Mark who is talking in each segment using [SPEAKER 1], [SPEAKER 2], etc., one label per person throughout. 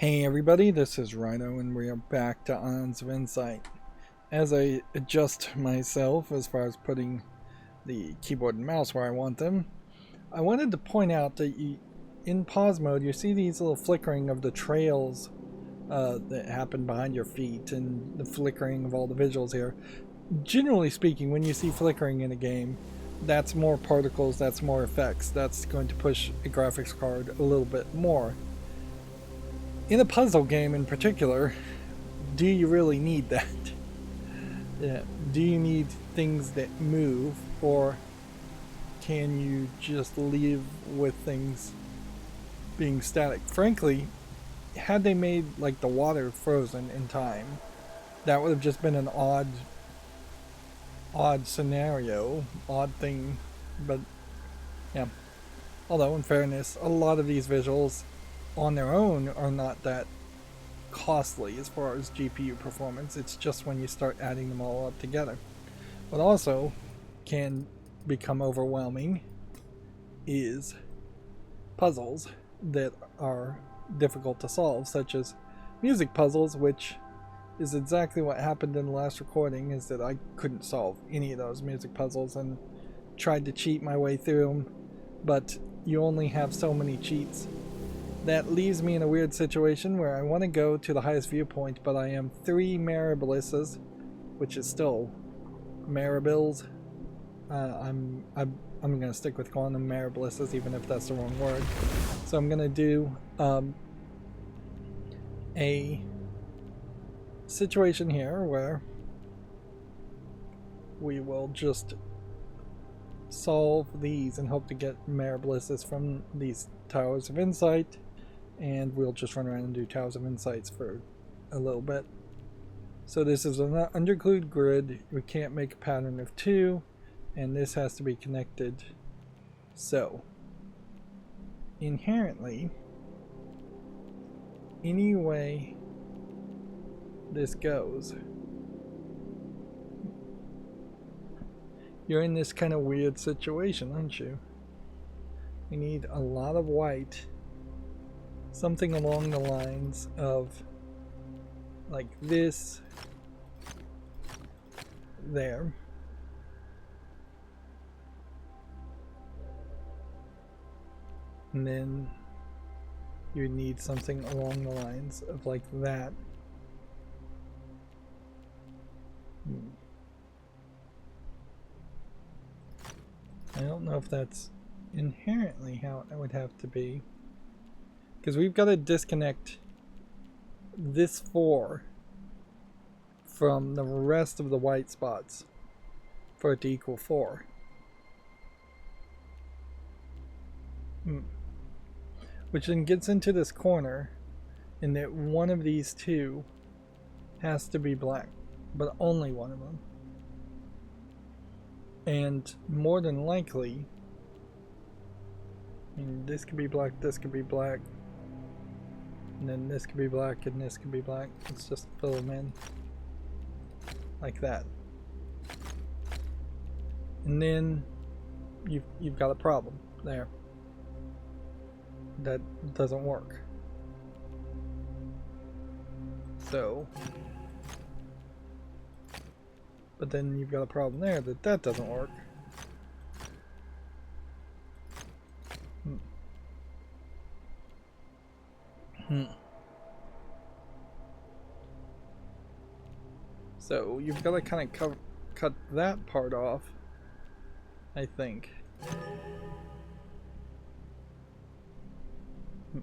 [SPEAKER 1] Hey everybody, this is Rydo and we are back to Ons of Insight. As I adjust myself as far as putting the keyboard and mouse where I want them, I wanted to point out that in pause mode you see these little flickering of the trails that happen behind your feet and the flickering of all the visuals here. Generally speaking, when you see flickering in a game, that's more particles, that's more effects, that's going to push a graphics card a little bit more. In a puzzle game in particular, do you really need that? Yeah. Do you need things that move, or can you just live with things being static? Frankly, had they made like the water frozen in time, that would have just been an odd scenario, odd thing. But yeah. Although in fairness, a lot of these visuals on their own are not that costly as far as GPU performance. It's just when you start adding them all up together. What also can become overwhelming is puzzles that are difficult to solve, such as music puzzles, which is exactly what happened in the last recording, is that I couldn't solve any of those music puzzles and tried to cheat my way through them, but you only have so many cheats. That leaves me in a weird situation where I want to go to the highest viewpoint, but I am 3 Marabilises, which is still Maribils. I'm going to stick with calling them Marabilises, even if that's the wrong word. So I'm going to do a situation here where we will just solve these and hope to get Marabilises from these Towers of Insight. And we'll just run around and do Towers of Insights for a little bit. So this is an underglued grid. We can't make a pattern of 2, and this has to be connected. So inherently, any way this goes, you're in this kind of weird situation, aren't you? You need a lot of white. Something along the lines of like this there. And then you need something along the lines of like that. I don't know if that's inherently how it would have to be. Because we've got to disconnect this 4 from the rest of the white spots for it to equal 4. Which then gets into this corner in that one of these 2 has to be black, but only one of them. And more than likely, I mean, this could be black, this could be black. And then this could be black and this could be black. Let's just fill them in like that. And then you've got a problem there. That doesn't work. So, but then you've got a problem there that doesn't work. So you've got to kind of cut that part off, I think. And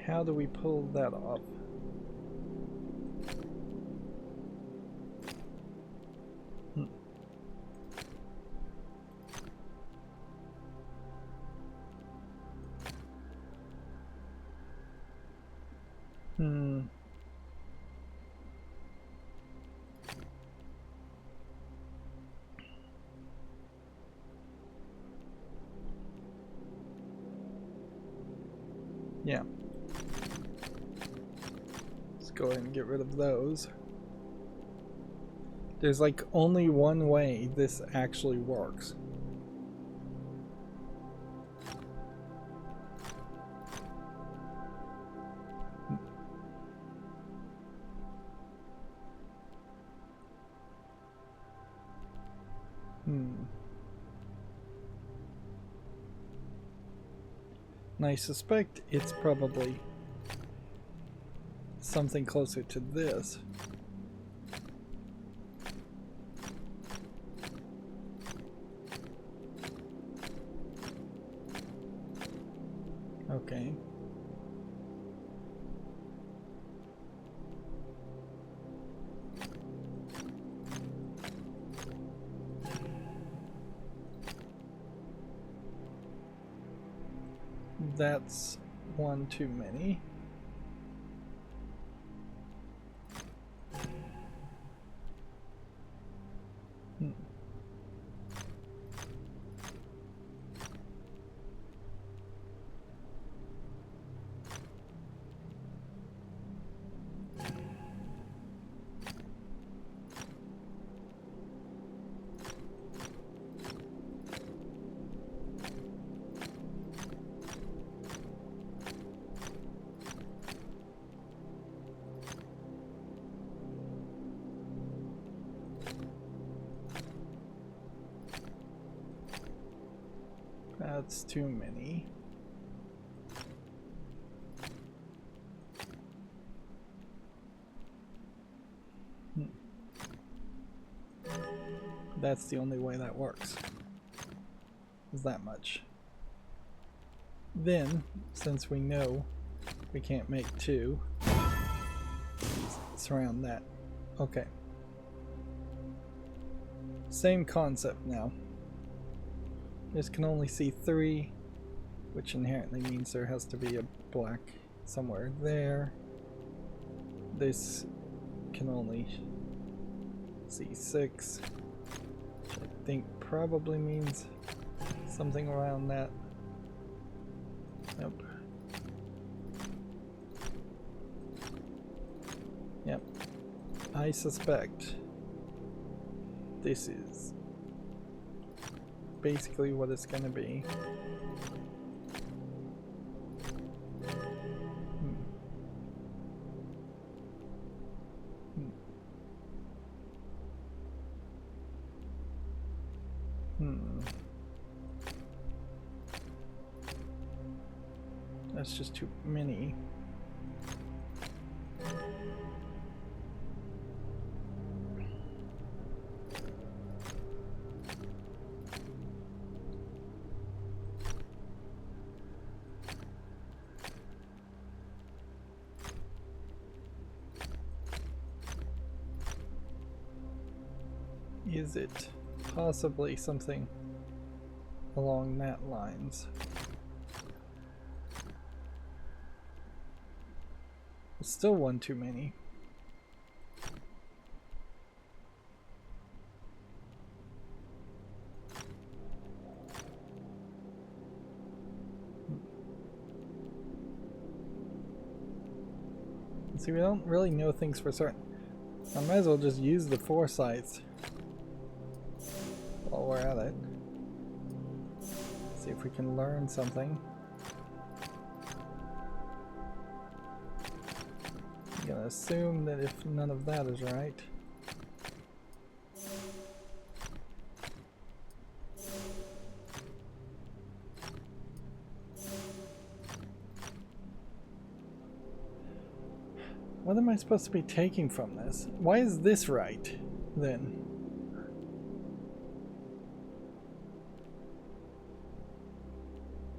[SPEAKER 1] how do we pull that off? Yeah. Let's go ahead and get rid of those. There's like only one way this actually works. And I suspect it's probably something closer to this. Okay. That's one too many. That's too many. That's the only way that works. Is that much. Then, since we know we can't make two, surround that. Okay. Same concept now. This can only see three, which inherently means there has to be a black somewhere there. This can only see six, which I think probably means something around that. Yep. Yep. I suspect this is basically what it's gonna be. That's just too many. Is it possibly something along that lines? It's still one too many. See, we don't really know things for certain. I might as well just use the foresights while we're at it. See if we can learn something. I'm gonna assume that if none of that is right, what am I supposed to be taking from this? Why is this right, then?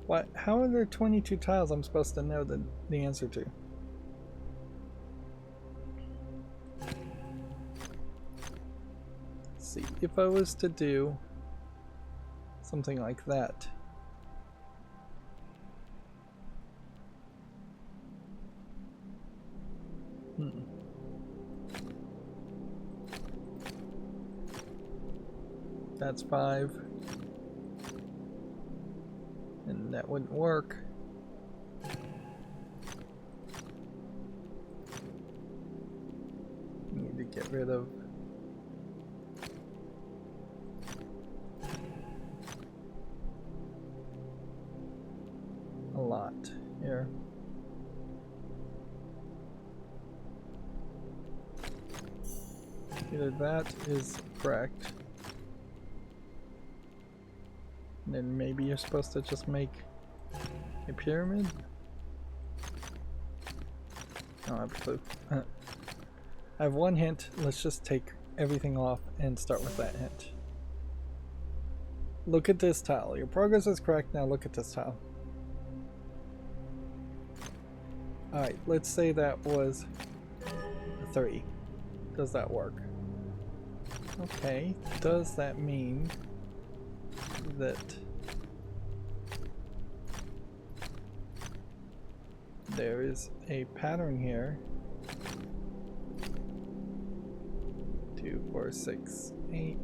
[SPEAKER 1] What? How are there 22 tiles I'm supposed to know the answer to? Let's see, if I was to do something like that. That's 5. And that wouldn't work. Need to get rid of a lot here. Either that is correct, and then maybe you're supposed to just make A pyramid? I don't have a clue. I have one hint. Let's just take everything off and start with that hint. Look at this tile. Your progress is correct. Now look at this tile. Alright, let's say that was a 3. Does that work? Okay, does that mean that there is a pattern here? 2, 4, 6, 8.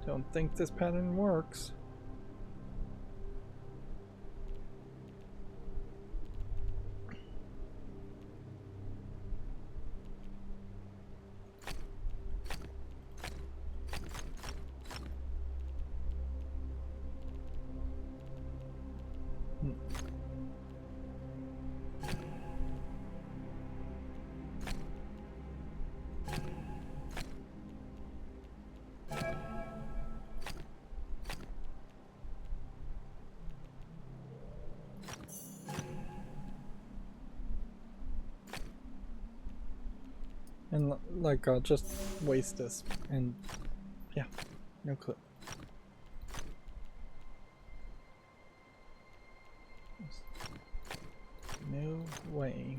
[SPEAKER 1] Don't think this pattern works. And like, I'll just waste this, and yeah, no clue. No way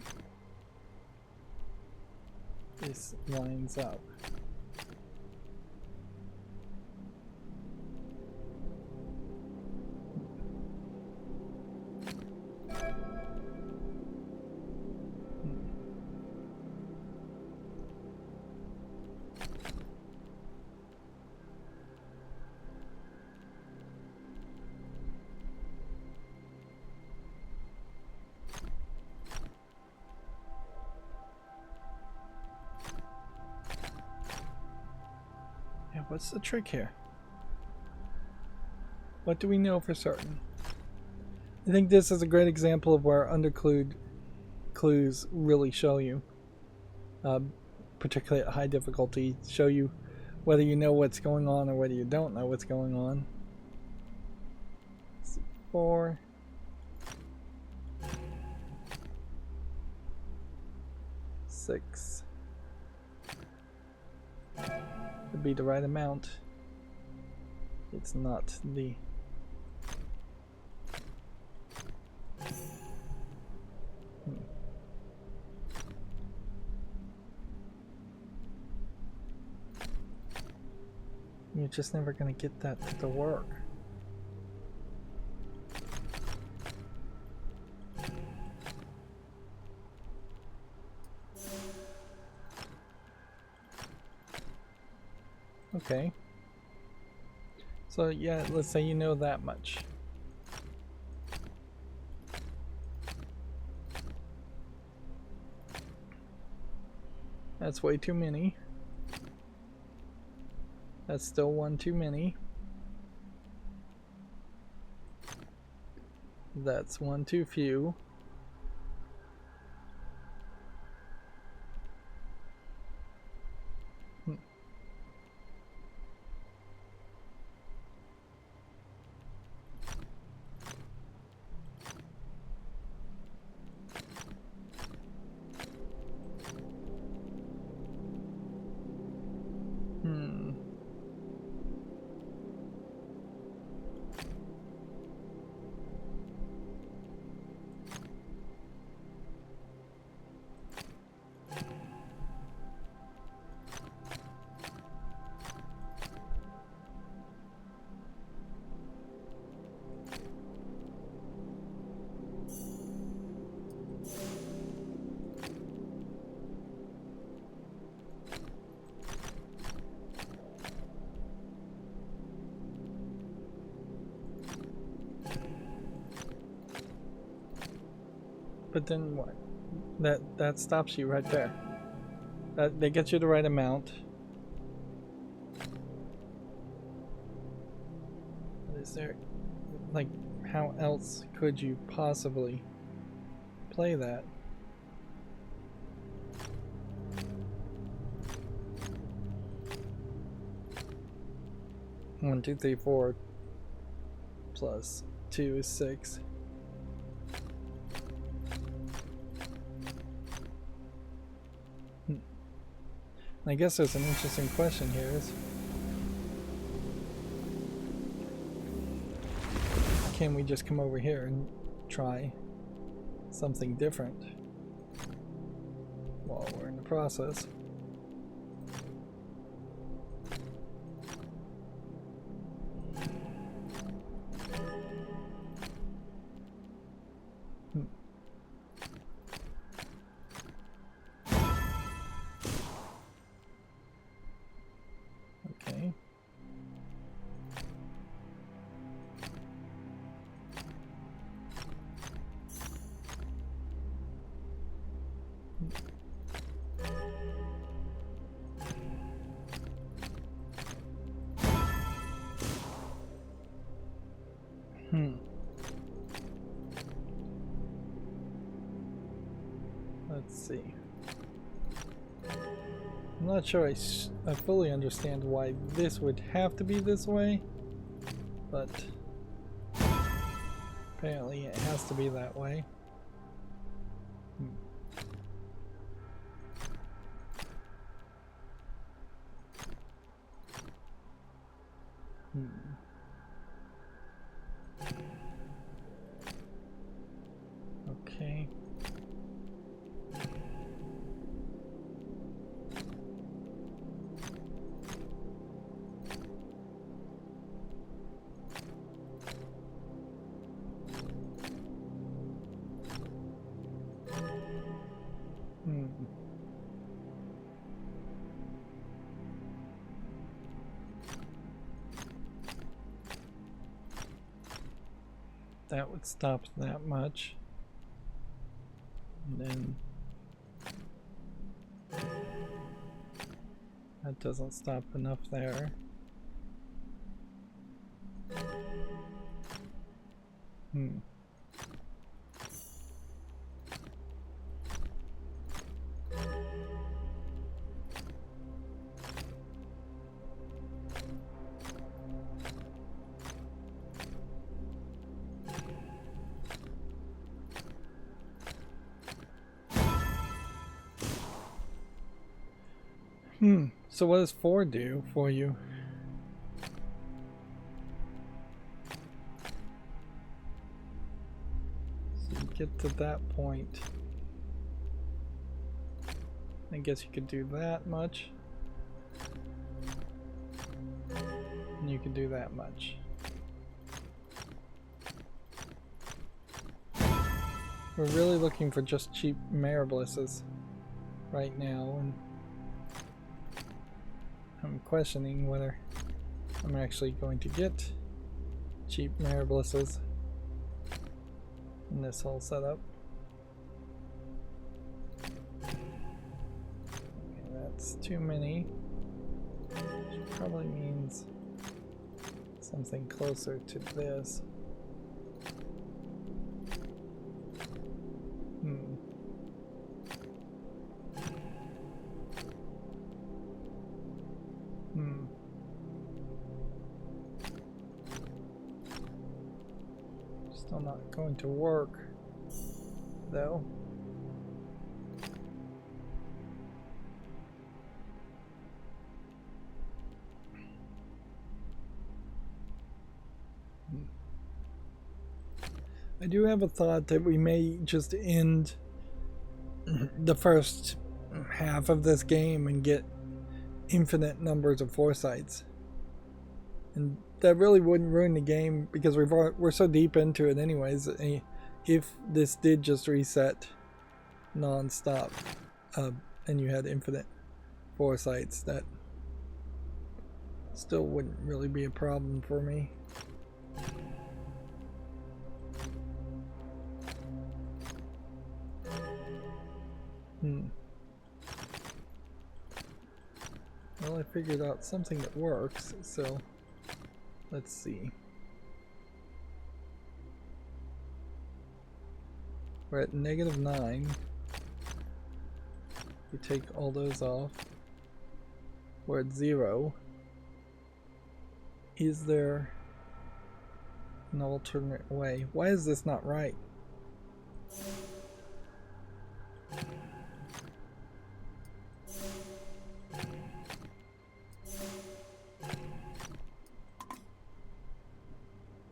[SPEAKER 1] this lines up. What's the trick here? What do we know for certain? I think this is a great example of where underclued clues really show you, particularly at high difficulty, show you whether you know what's going on or whether you don't know what's going on. 4. Six. Would be the right amount. It's not the You're just never gonna get that to work. Okay. So yeah, let's say you know that much. That's way too many. That's still one too many. That's one too few. But then what? That stops you right there. They get you the right amount. Is there, like, how else could you possibly play that? 1, 2, 3, 4 plus 2 is 6. I guess there's an interesting question here is, can we just come over here and try something different while we're in the process? Okay. Let's see. I'm not sure I fully understand why this would have to be this way, but apparently it has to be that way. Okay. That would stop that much. And then that doesn't stop enough there. So what does 4 do for you? So you get to that point. I guess you could do that much. And you could do that much. We're really looking for just cheap Mariblisses right now, and I'm questioning whether I'm actually going to get cheap Mariblisses in this whole setup. Okay, that's too many, which probably means something closer to this. Still not going to work, though. I do have a thought that we may just end the first half of this game and get infinite numbers of foresights, and that really wouldn't ruin the game because we're so deep into it anyways. If this did just reset non-stop and you had infinite foresights, that still wouldn't really be a problem for me. Well, I figured out something that works, so let's see. We're at -9. We take all those off. We're at 0. Is there an alternate way? Why is this not right?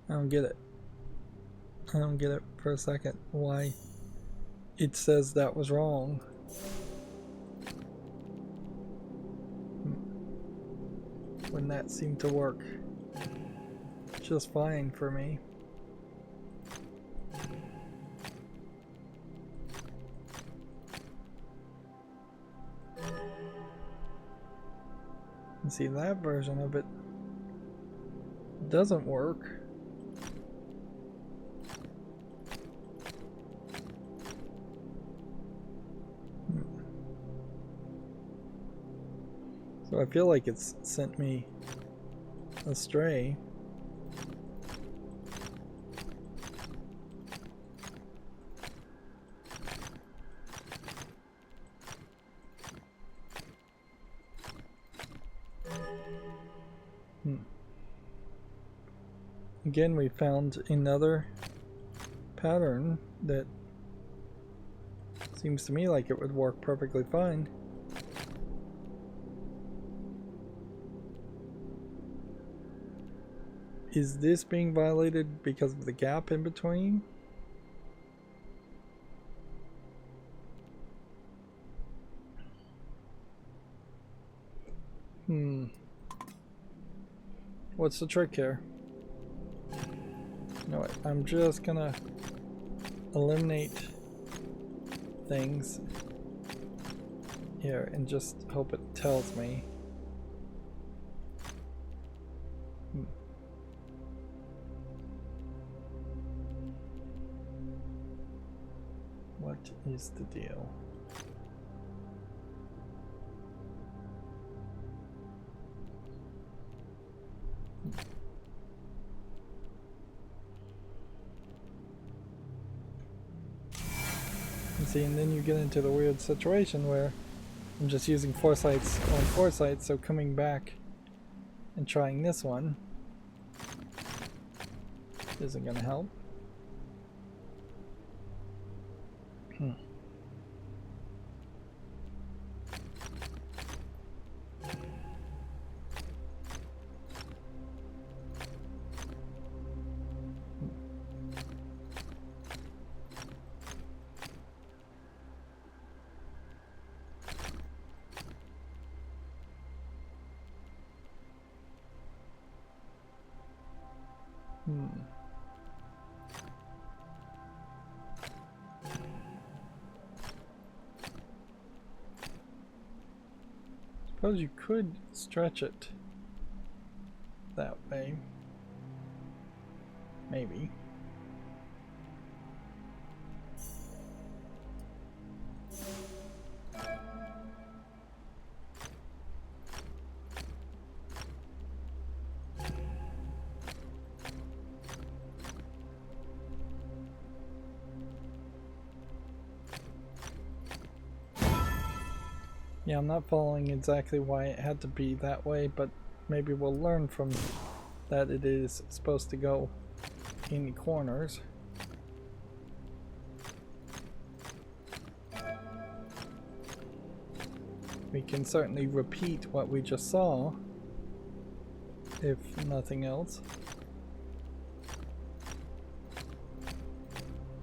[SPEAKER 1] I don't get it. I don't get it for a second. Why it says that was wrong. When that seemed to work just fine for me. And see, that version of it doesn't work. So I feel like it's sent me astray. Again, we found another pattern that seems to me like it would work perfectly fine. Is this being violated because of the gap in between? What's the trick here? You know what? I'm just gonna eliminate things here and just hope it tells me. What is the deal? And see, and then you get into the weird situation where I'm just using foresights on foresight, so coming back and trying this one isn't going to help. Suppose you could stretch it that way. Maybe. Yeah, I'm not following exactly why it had to be that way, but maybe we'll learn from that it is supposed to go in the corners. We can certainly repeat what we just saw, if nothing else.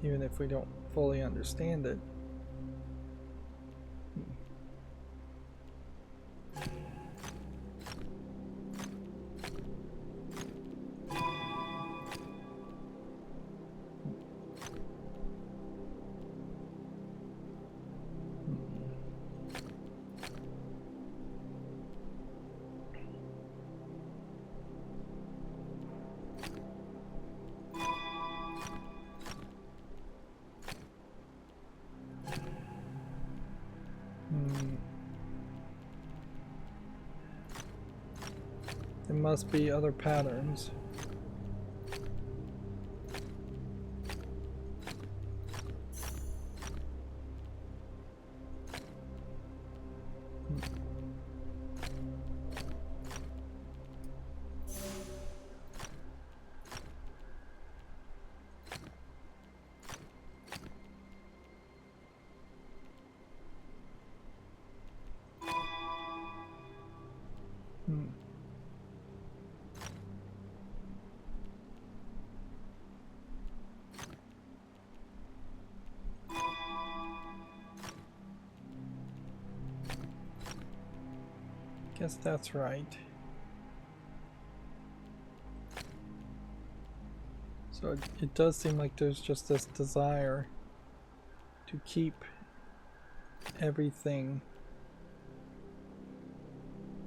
[SPEAKER 1] Even if we don't fully understand it. There must be other patterns. Hmm. Guess that's right. So it does seem like there's just this desire to keep everything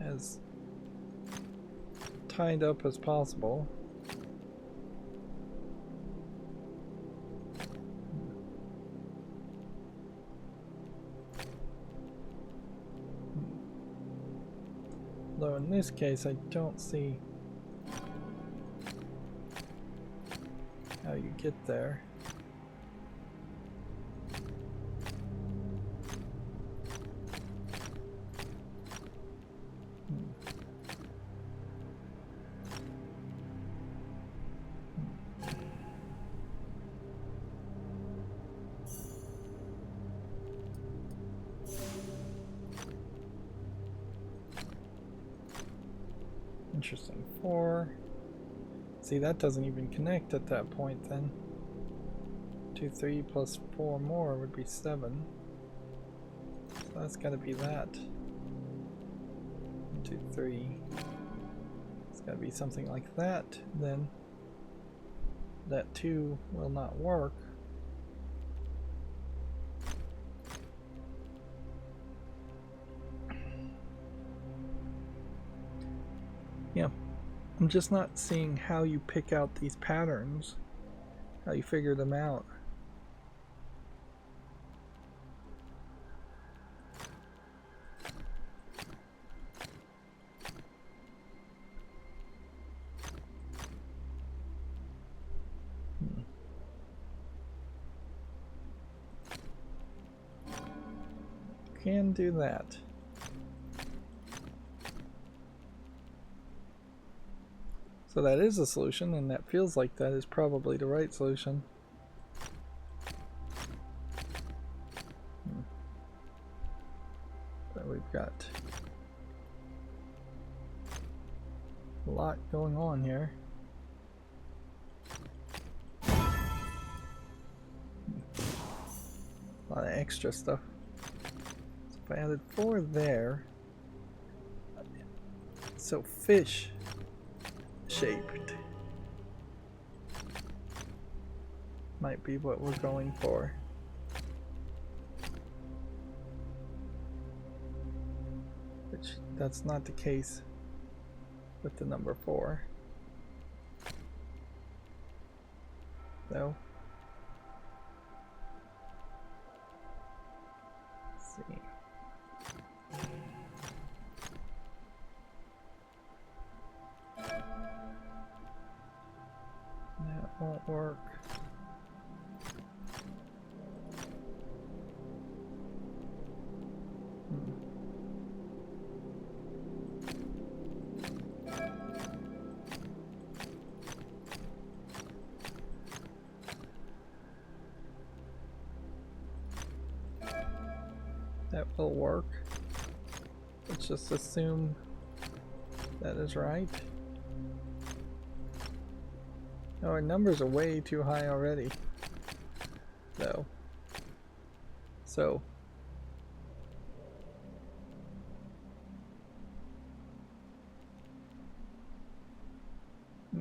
[SPEAKER 1] as tied up as possible. Though in this case I don't see how you get there. Interesting. 4. See, that doesn't even connect at that point then. 2, 3 plus 4 more would be 7. So that's gotta be that. 1, 2, 3. It's gotta be something like that. Then that 2 will not work. Yeah, I'm just not seeing how you pick out these patterns, how you figure them out. Can do that. So that is a solution, and that feels like that is probably the right solution. But we've got a lot going on here. A lot of extra stuff. So if I added 4 there, so fish shaped might be what we're going for. Which that's not the case with the number 4. So let's see. That won't work. That will work. Let's just assume that is right. Oh, our numbers are way too high already, though. So I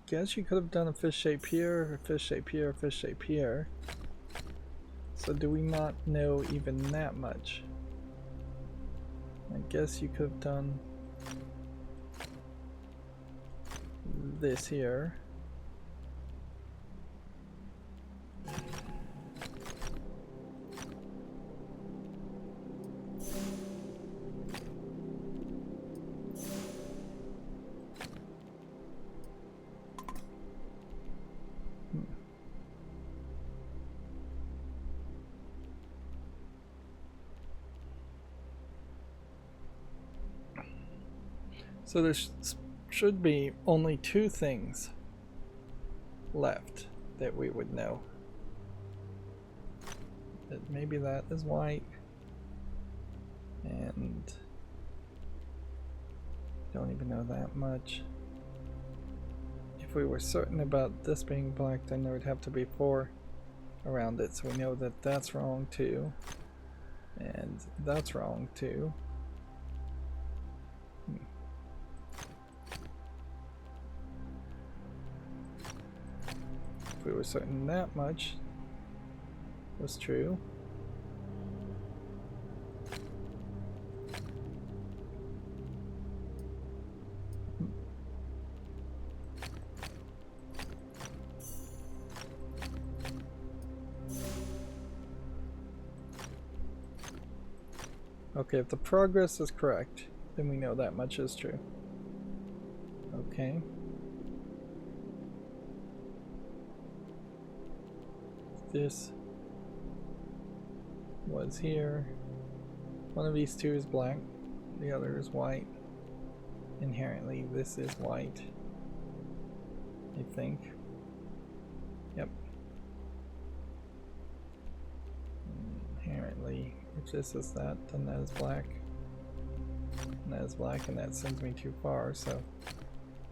[SPEAKER 1] guess you could have done a fish shape here, a fish shape here, a fish shape here. So do we not know even that much? I guess you could have done this here. So there should be only 2 things left that we would know. Maybe that is white. And don't even know that much. If we were certain about this being black, then there would have to be 4 around it, so we know that that's wrong too. And that's wrong too. If we were certain that much was true. Okay, if the progress is correct, then we know that much is true. Okay. This was here. One of these two is black, the other is white. Inherently, this is white, I think. Yep. Inherently, if this is that, then that is black. And that is black, and that sends me too far, so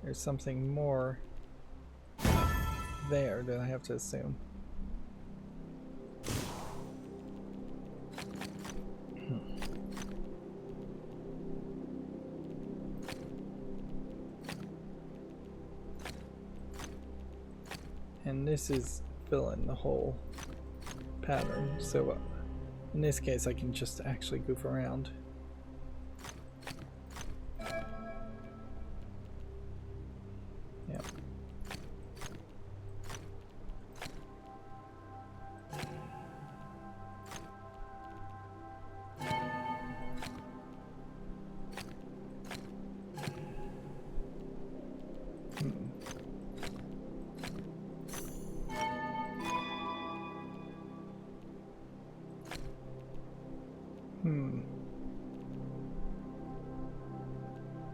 [SPEAKER 1] there's something more there that I have to assume. And this is filling the whole pattern, so in this case I can just actually goof around. Yep.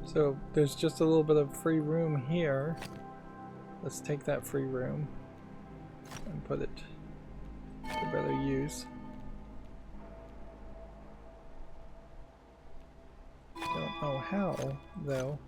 [SPEAKER 1] So there's just a little bit of free room here. Let's take that free room and put it to better use. Don't know how, though.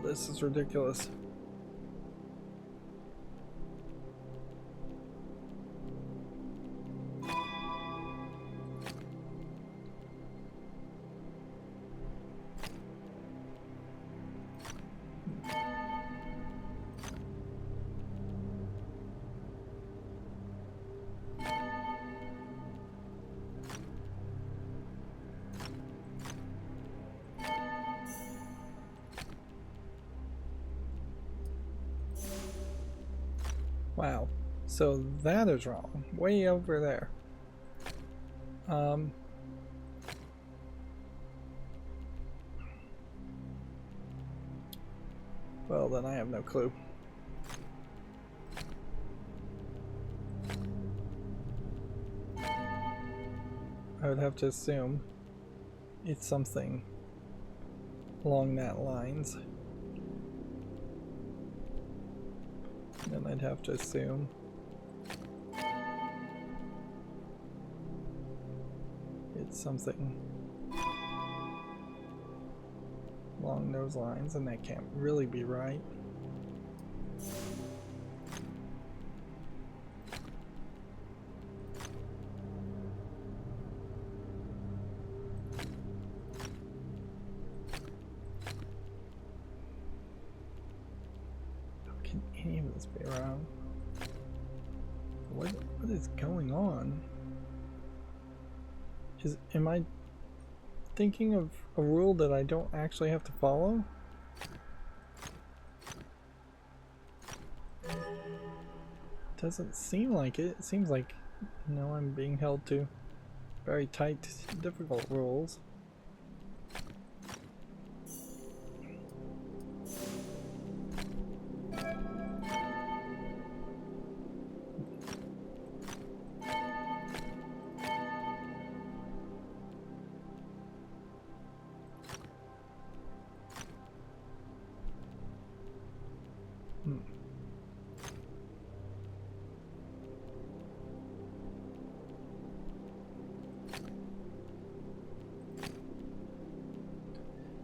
[SPEAKER 1] This is ridiculous. Wow, so that is wrong, way over there. Well, then I have no clue. I would have to assume it's something along that lines. Then I'd have to assume it's something along those lines, and that can't really be right. Any of this be around? What is going on? Am I thinking of a rule that I don't actually have to follow? Doesn't seem like it. It seems like, you know, I'm being held to very tight, difficult rules.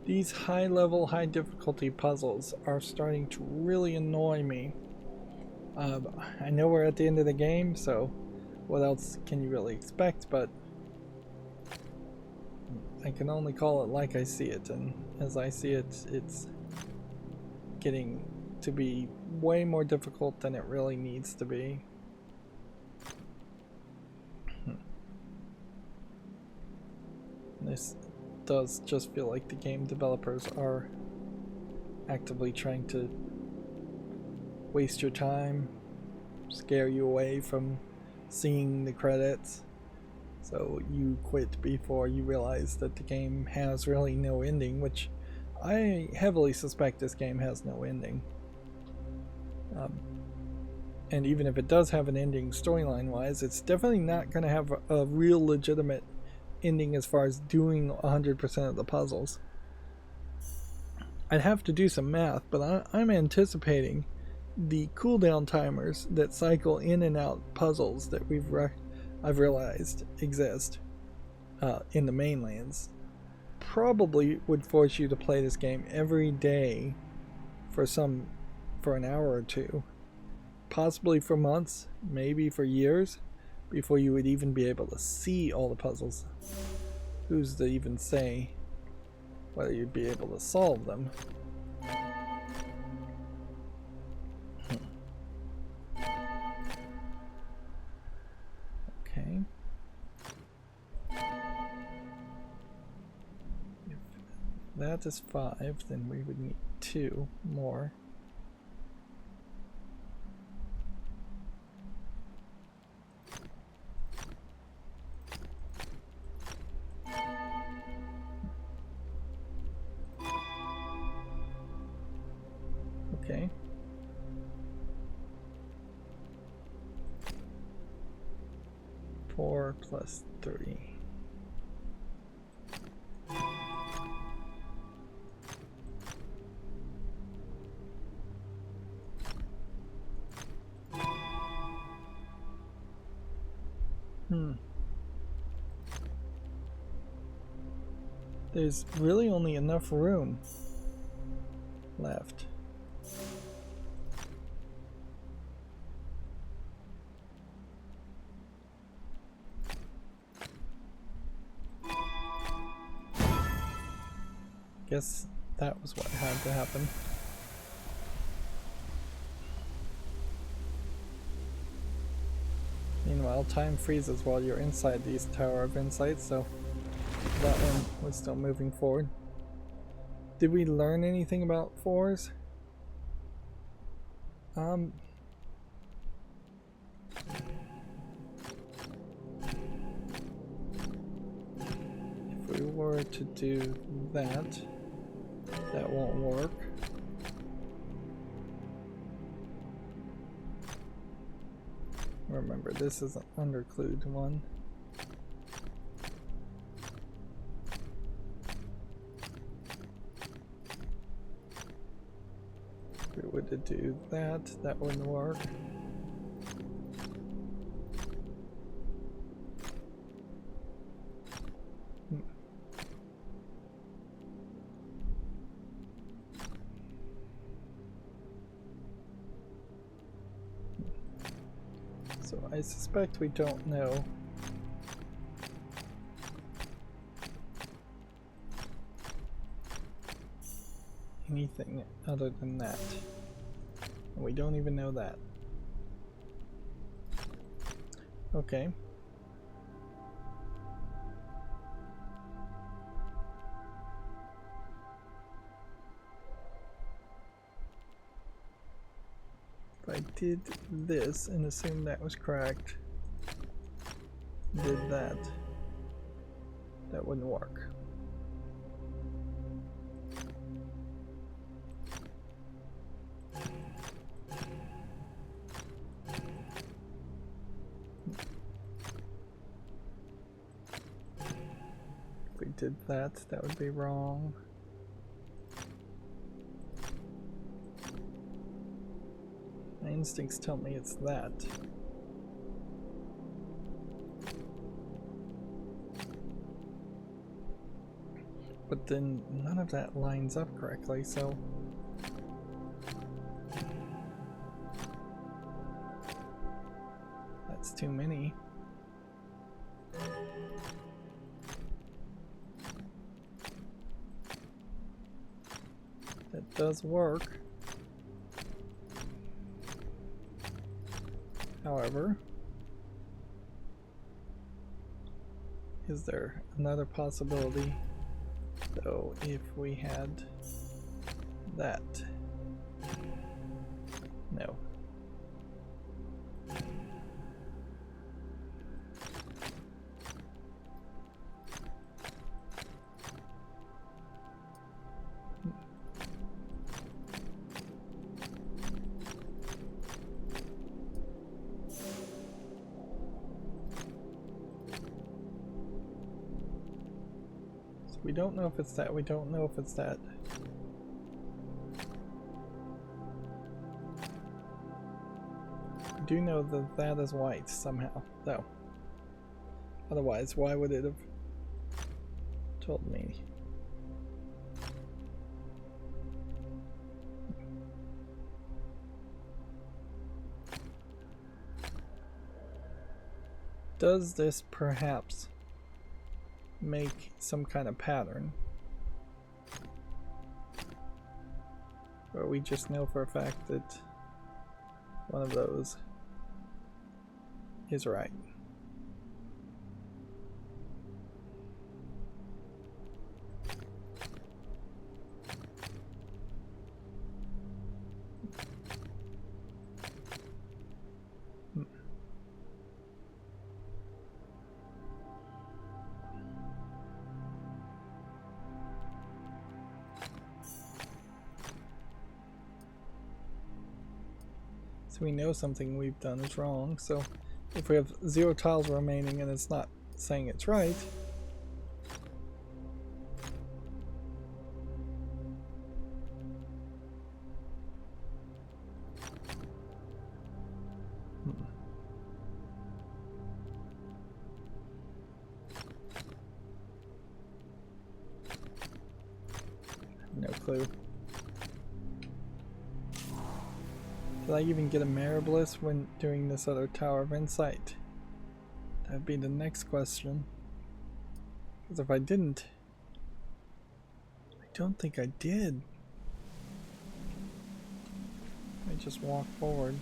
[SPEAKER 1] These high-level, high-difficulty puzzles are starting to really annoy me. I know we're at the end of the game, so what else can you really expect, but I can only call it like I see it, and as I see it, it's getting to be way more difficult than it really needs to be. This does just feel like the game developers are actively trying to waste your time, scare you away from seeing the credits, so you quit before you realize that the game has really no ending, which I heavily suspect this game has no ending. And even if it does have an ending storyline wise, it's definitely not going to have a real legitimate ending as far as doing 100% of the puzzles. I'd have to do some math, but I'm anticipating the cooldown timers that cycle in and out puzzles that I've realized exist in the mainlands probably would force you to play this game every day for an hour or two, possibly for months, maybe for years, before you would even be able to see all the puzzles. Who's to even say whether you'd be able to solve them? Okay. If that is 5, then we would need 2 more. Okay. Four plus 3. There's really only enough room left. Guess that was what had to happen. Meanwhile, time freezes while you're inside these Tower of Insight, so that one was still moving forward. Did we learn anything about 4s? If we were to do that, that won't work. Remember, this is an underclued one. If we were to do that, that wouldn't work. So I suspect we don't know anything other than that. And we don't even know that. Okay. If I did this and assumed that was correct, did that, that wouldn't work. If we did that, that would be wrong. My instincts tell me it's that. But then none of that lines up correctly, so that's too many. That does work. However, is there another possibility? So if we had that, no. We don't know if it's that, we don't know if it's that. We do know that that is white somehow, though. Otherwise, why would it have told me? Does this perhaps make some kind of pattern? Or we just know for a fact that one of those is right. So we know something we've done is wrong, so if we have 0 tiles remaining and it's not saying it's right, no clue. Did I even get a Mirror Bliss when doing this other Tower of Insight? That'd be the next question. Because if I didn't, I don't think I did. I just walk forward.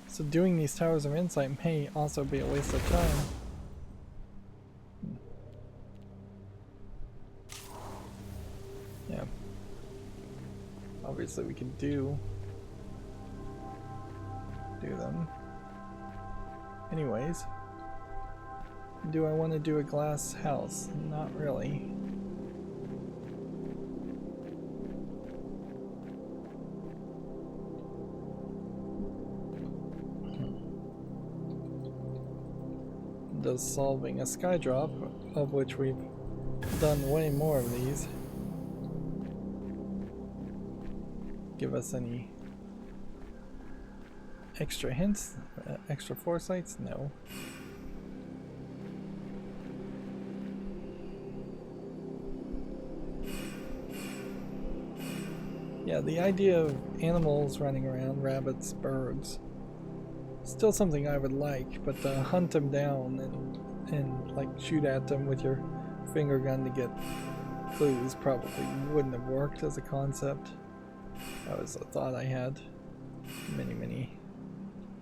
[SPEAKER 1] So doing these Towers of Insight may also be a waste of time. Yeah. Obviously we can do them. Anyways, do I want to do a glass house? Not really. Does solving a sky drop, of which we've done way more of these, give us any extra hints, extra foresights? No. Yeah, the idea of animals running around, rabbits, birds, still something I would like, but to hunt them down and like shoot at them with your finger gun to get clues probably wouldn't have worked as a concept. That was a thought I had many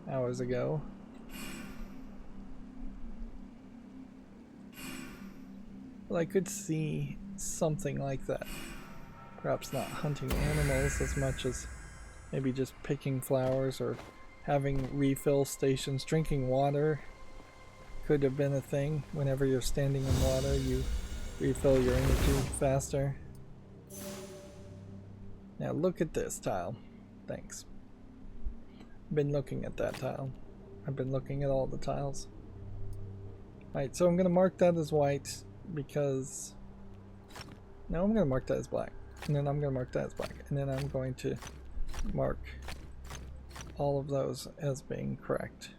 [SPEAKER 1] hours ago. But I could see something like that. Perhaps not hunting animals as much as Maybe just picking flowers or having refill stations. Drinking water could have been a thing. Whenever you're standing in water, you refill your energy faster. Now look at this tile. Thanks. I've been looking at that tile. I've been looking at all the tiles. Alright, so I'm going to mark that as white because... No, I'm going to mark that as black. And then I'm going to mark that as black. And then I'm going to mark all of those as being correct.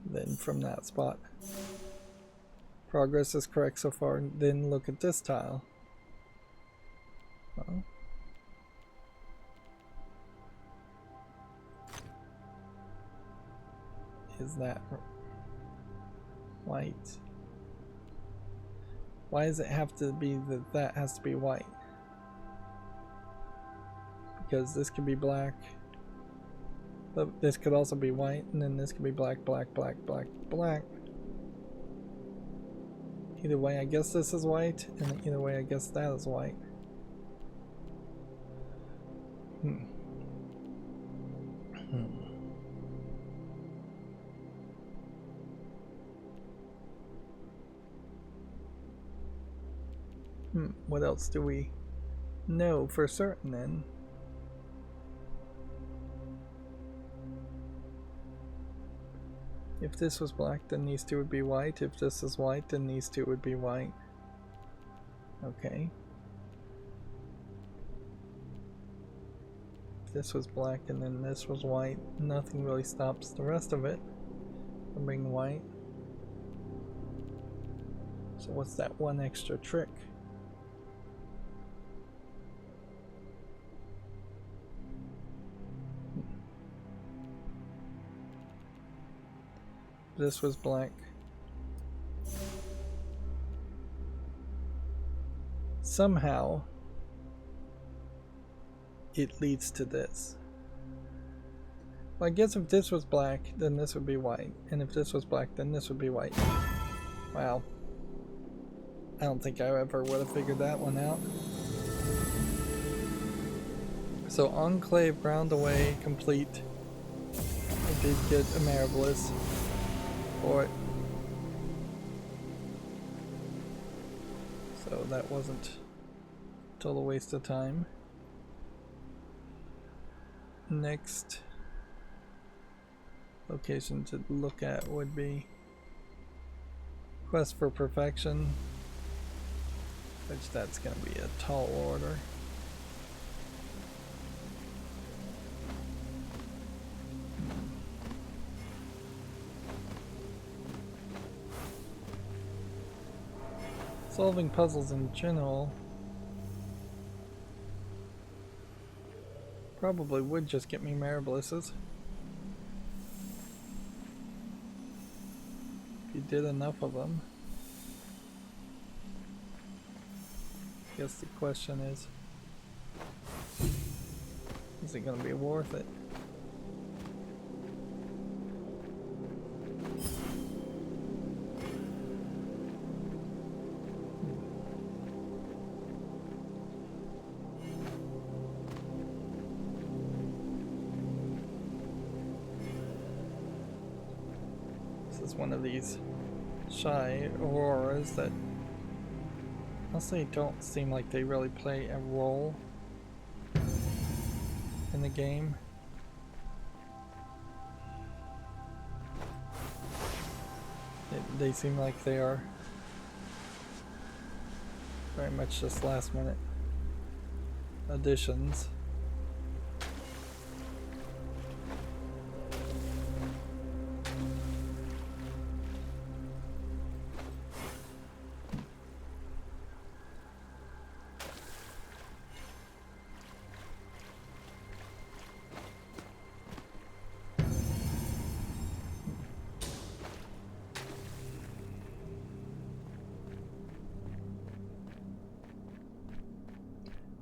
[SPEAKER 1] Then from that spot, progress is correct so far. Then look at this tile. Uh-oh. Is that white? Why does it have to be that that has to be white? Because this could be black, but this could also be white, and then this could be black, black, black, black, black. Either way, I guess this is white, and either way, I guess that is white. What else do we know for certain then? If this was black, then these two would be white. If this is white, then these two would be white. Okay. If this was black and then this was white, nothing really stops the rest of it from being white. So what's that one extra trick? This was black. Somehow it leads to this. Well, I guess if this was black, then this would be white. And if this was black, then this would be white. Wow. I don't think I ever would have figured that one out. So Enclave ground away, complete. I did get a Marvelous for it. So that wasn't a total waste of time. Next location to look at would be Quest for Perfection, which that's going to be a tall order. Solving puzzles in general probably would just get me Marvelouses. If you did enough of them. I guess the question is it going to be worth it? One of these shy auroras that honestly don't seem like they really play a role in the game. They seem like they are very much just last minute additions.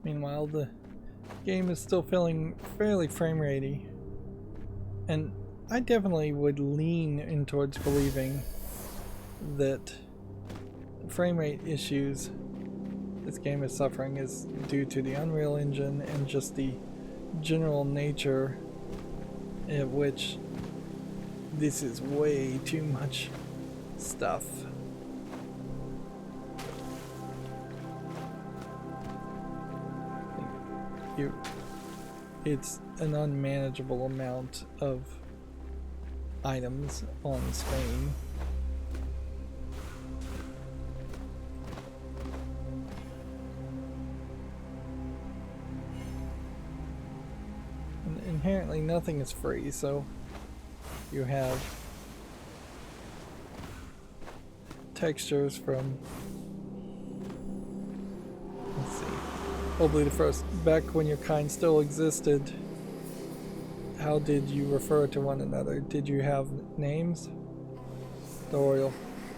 [SPEAKER 1] Meanwhile, the game is still feeling fairly frame ratey, and I definitely would lean in towards believing that the frame rate issues this game is suffering is due to the Unreal Engine and just the general nature in which this is way too much stuff. It's an unmanageable amount of items on screen. And inherently nothing is free, so you have textures from, let's see, probably the first, back when your kind still existed. How did you refer to one another? Did you have names? Dorial.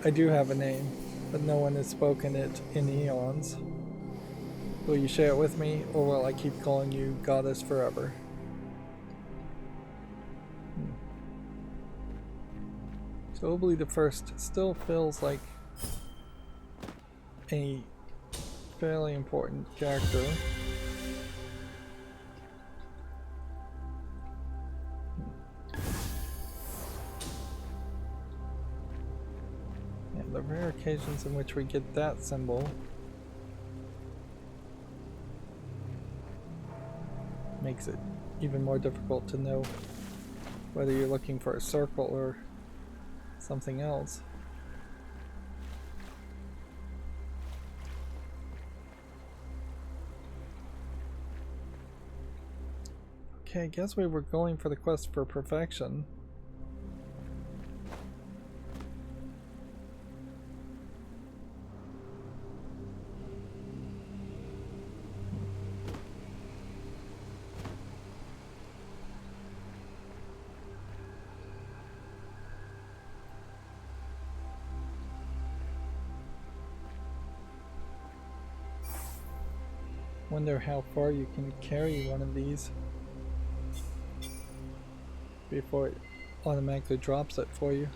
[SPEAKER 1] I do have a name, but no one has spoken it in eons. Will you share it with me, or will I keep calling you Goddess forever? So Obli the First still feels like a fairly important character. And the rare occasions in which we get that symbol makes it even more difficult to know whether you're looking for a circle or something else. Okay, I guess we were going for the quest for perfection. Wonder how far you can carry one of these before it automatically drops it for you.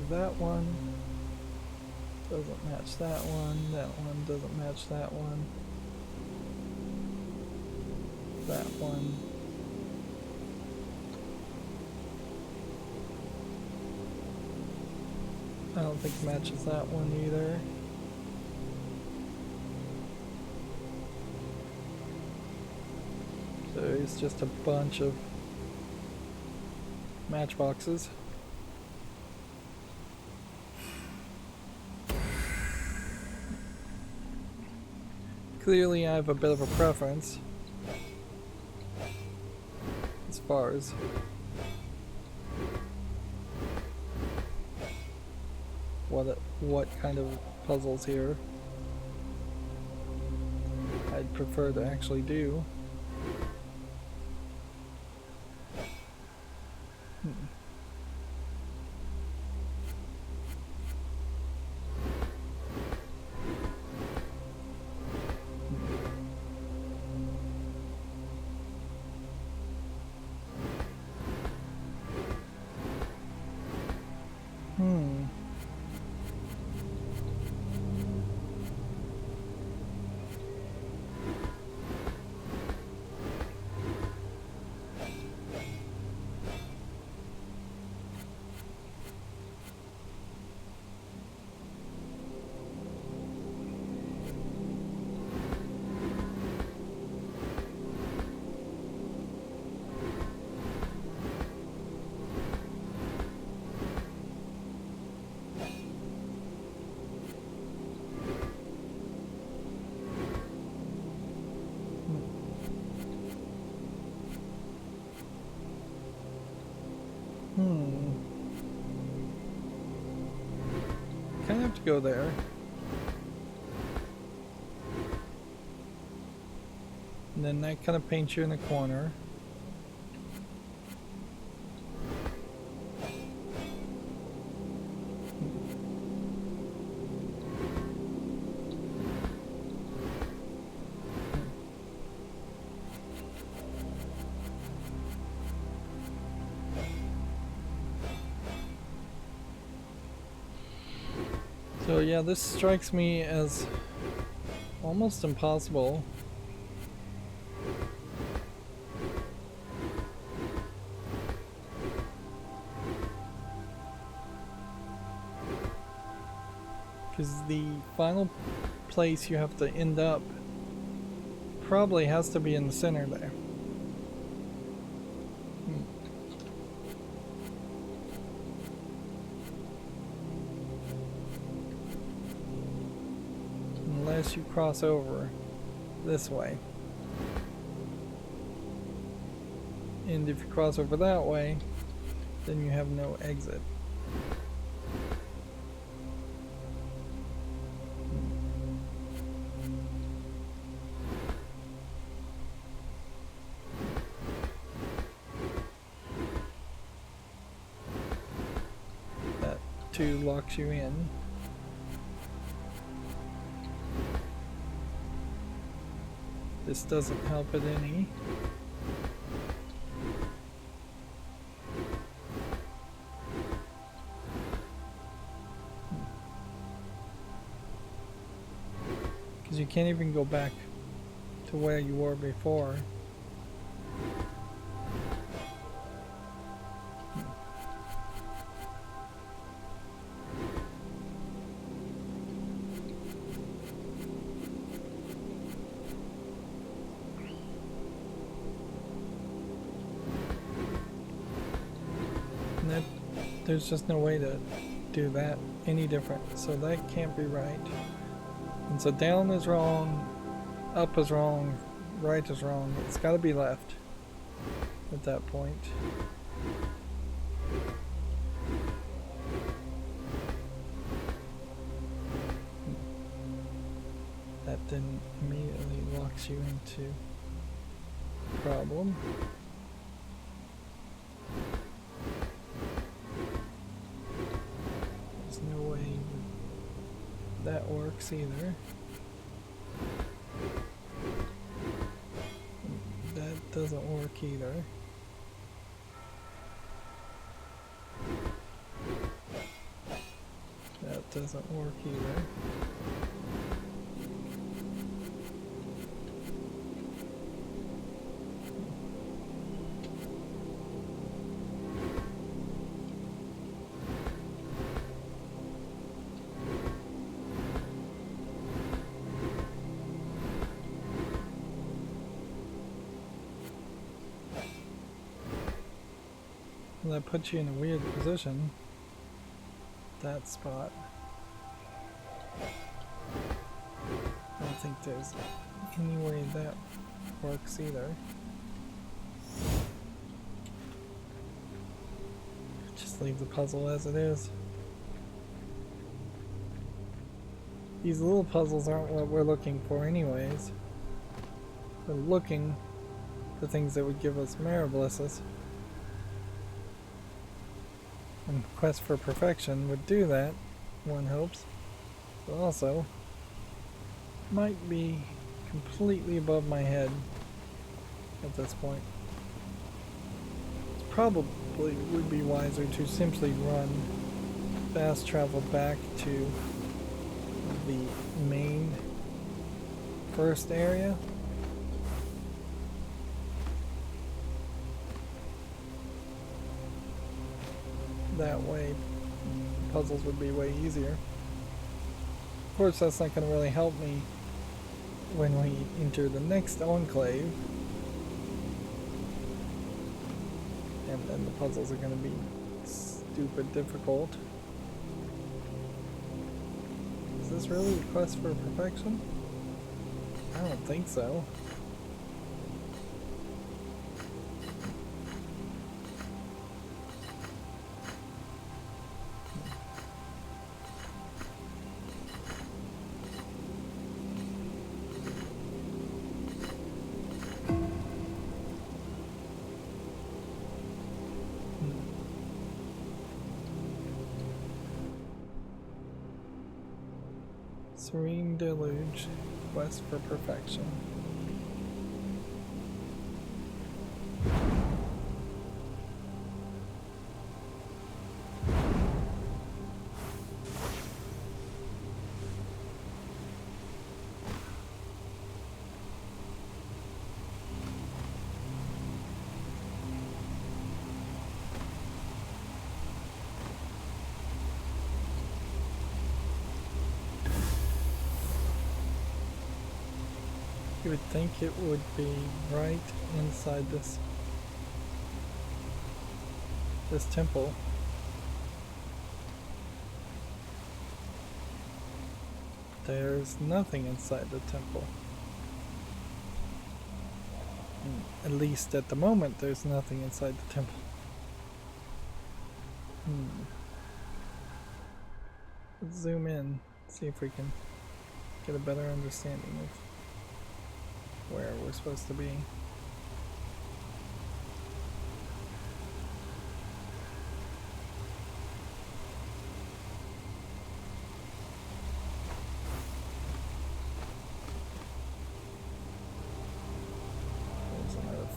[SPEAKER 1] That one doesn't match that one doesn't match that one, that one. I don't think matches that one either. So it's just a bunch of matchboxes. Clearly I have a bit of a preference as far as what kind of puzzles here I'd prefer to actually do. Kind of have to go there. And then that kind of paints you in the corner. So yeah, this strikes me as almost impossible. Because the final place you have to end up probably has to be in the center there. Unless you cross over this way. And if you cross over that way, then you have no exit. That too locks you in. This doesn't help it any. Because you can't even go back to where you were before. There's just no way to do that any different, so that can't be right. And so down is wrong, up is wrong, right is wrong. It's got to be left at that point. That then immediately locks you into problem. That works either. That doesn't work either. That doesn't work either. That puts you in a weird position, that spot. I don't think there's any way that works either. Just leave the puzzle as it is. These little puzzles aren't what we're looking for anyways. We're looking for things that would give us mirror blisses. And Quest for Perfection would do that, one hopes, but also might be completely above my head at this point. It probably would be wiser to simply run fast travel back to the main first area. That way, puzzles would be way easier. Of course, that's not going to really help me when we enter the next enclave. And then the puzzles are going to be stupid difficult. Is this really a quest for perfection? I don't think so. Serene Deluge, Quest for Perfection. You would think it would be right inside this temple. There's nothing inside the temple. At least at the moment, there's nothing inside the temple. Let's zoom in, see if we can get a better understanding of where we're supposed to be.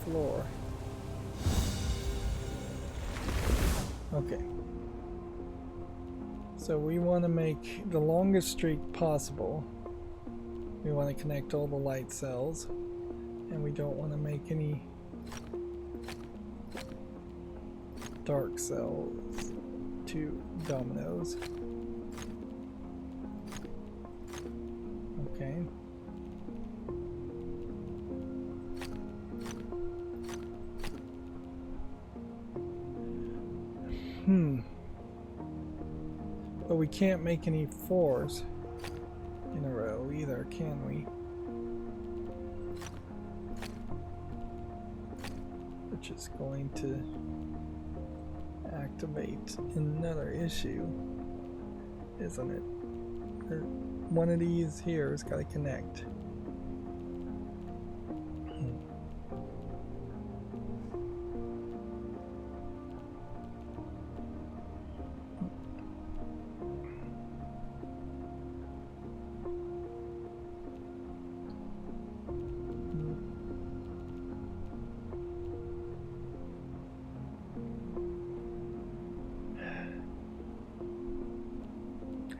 [SPEAKER 1] Floor. Okay. So we want to make the longest streak possible. We want to connect all the light cells, and we don't want to make any dark cells to dominoes. Okay. But we can't make any 4s in a row either, can we? Which is going to activate another issue, isn't it? One of these here has got to connect.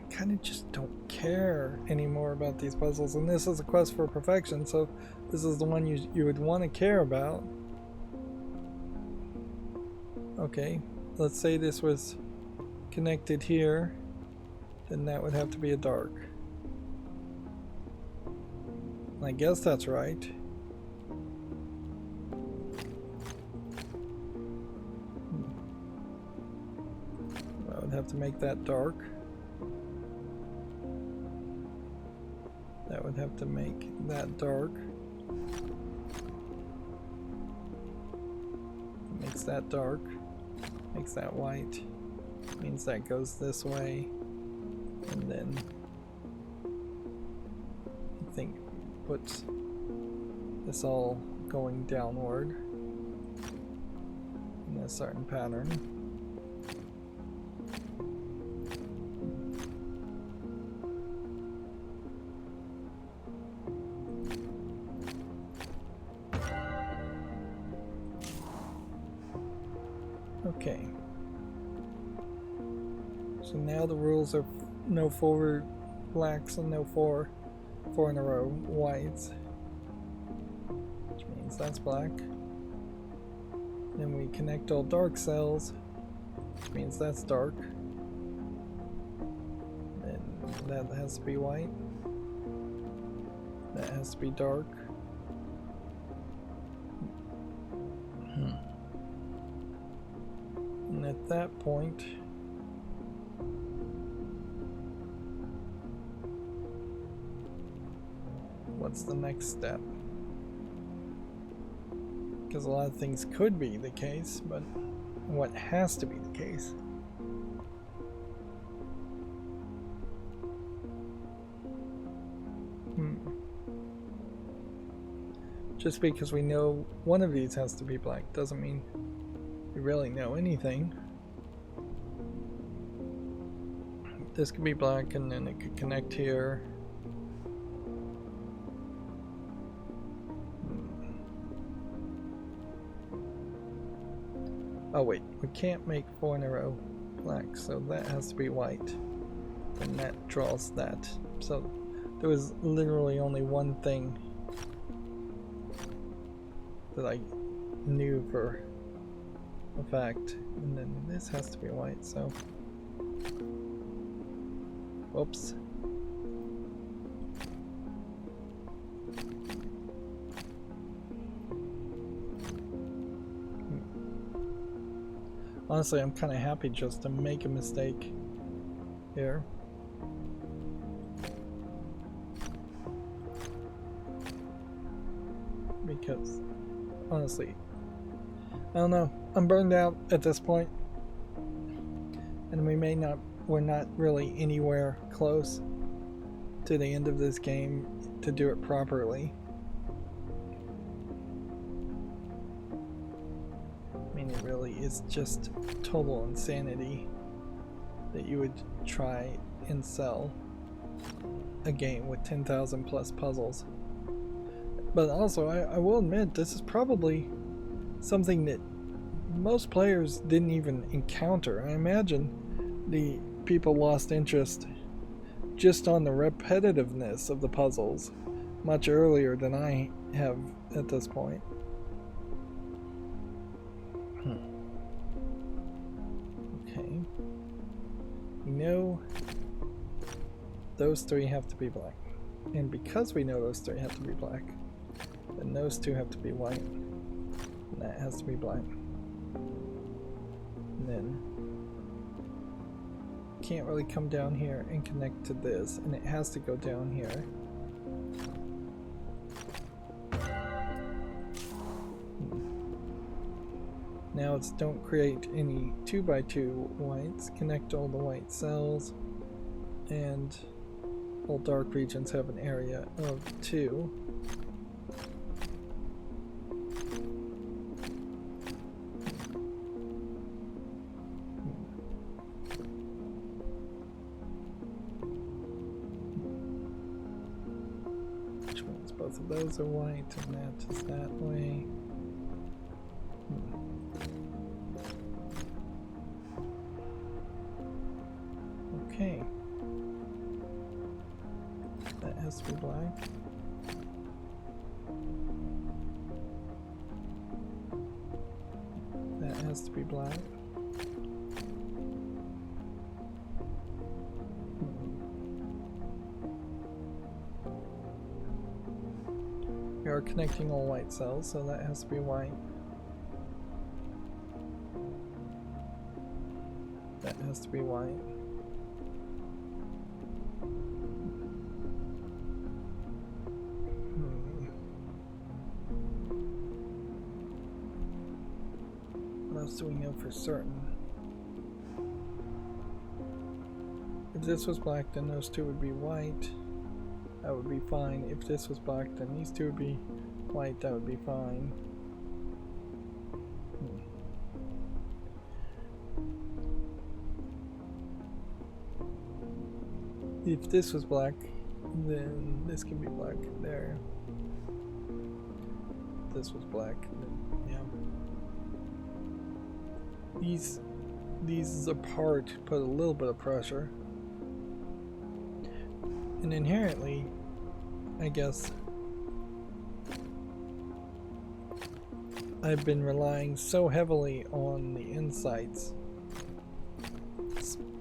[SPEAKER 1] Kind of just don't care anymore about these puzzles, and this is a quest for perfection, so this is the one you would want to care about. Okay, let's say this was connected here, then that would have to be a dark. I guess that's right. I would have to make that dark. That would have to make that dark. Makes that dark. Makes that white. Means that goes this way. And then I think puts this all going downward in a certain pattern. Okay, so now the rules are no 4 blacks and no 4 in a row whites, which means that's black. Then we connect all dark cells, which means that's dark. Then that has to be white. That has to be dark. And at that point, what's the next step? Because a lot of things could be the case, but what has to be the case? Just because we know one of these has to be black doesn't mean we really know anything. This could be black and then it could connect here. Oh wait, we can't make 4 in a row black, so that has to be white. And that draws that. So there was literally only one thing that I knew for a fact, and then this has to be white, so whoops. Honestly, I'm kind of happy just to make a mistake here. Because, honestly, I don't know. I'm burned out at this point. And we're not really anywhere close to the end of this game to do it properly. I mean, it really is just total insanity that you would try and sell a game with 10,000 plus puzzles. But also, I will admit, this is probably something that most players didn't even encounter. I imagine the people lost interest just on the repetitiveness of the puzzles much earlier than I have at this point. Okay. We know those three have to be black. And because we know those three have to be black, then those two have to be white. And that has to be black. And then can't really come down here and connect to this, and it has to go down here. Now it's don't create any 2x2 whites, connect all the white cells, and all dark regions have an area of 2. Which means both of those are white, and that is that way. Okay. That has to be black. That has to be black. We are connecting all white cells, so that has to be white. That has to be white. What else do we know for certain? If this was black, then those two would be white. That would be fine. If this was black, then these two would be white. That would be fine. If this was black, then this can be black there. If this was black, then yeah. These apart put a little bit of pressure. And inherently, I guess, I've been relying so heavily on the insights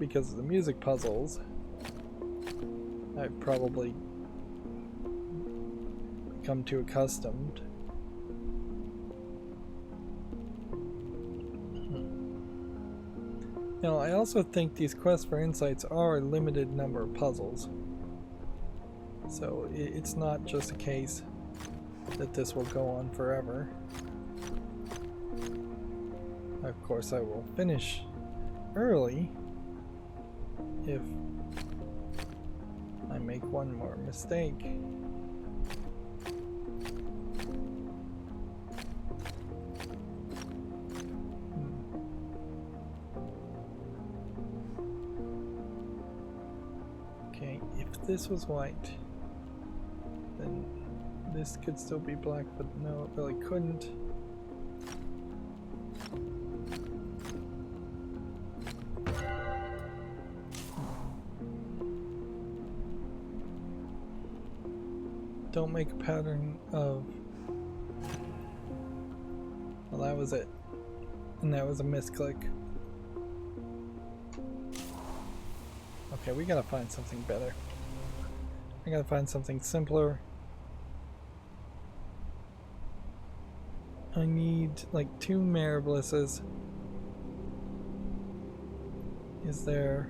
[SPEAKER 1] because of the music puzzles. I've probably become too accustomed. Now, I also think these quests for insights are a limited number of puzzles. So it's not just a case that this will go on forever. Of course, I will finish early if I make one more mistake. Okay, if this was white, then this could still be black, but no, it really couldn't. Don't make a pattern of... Well, that was it. And that was a misclick. Okay, we gotta find something better. I gotta find something simpler. I need like 2 Mare Blisses. Is there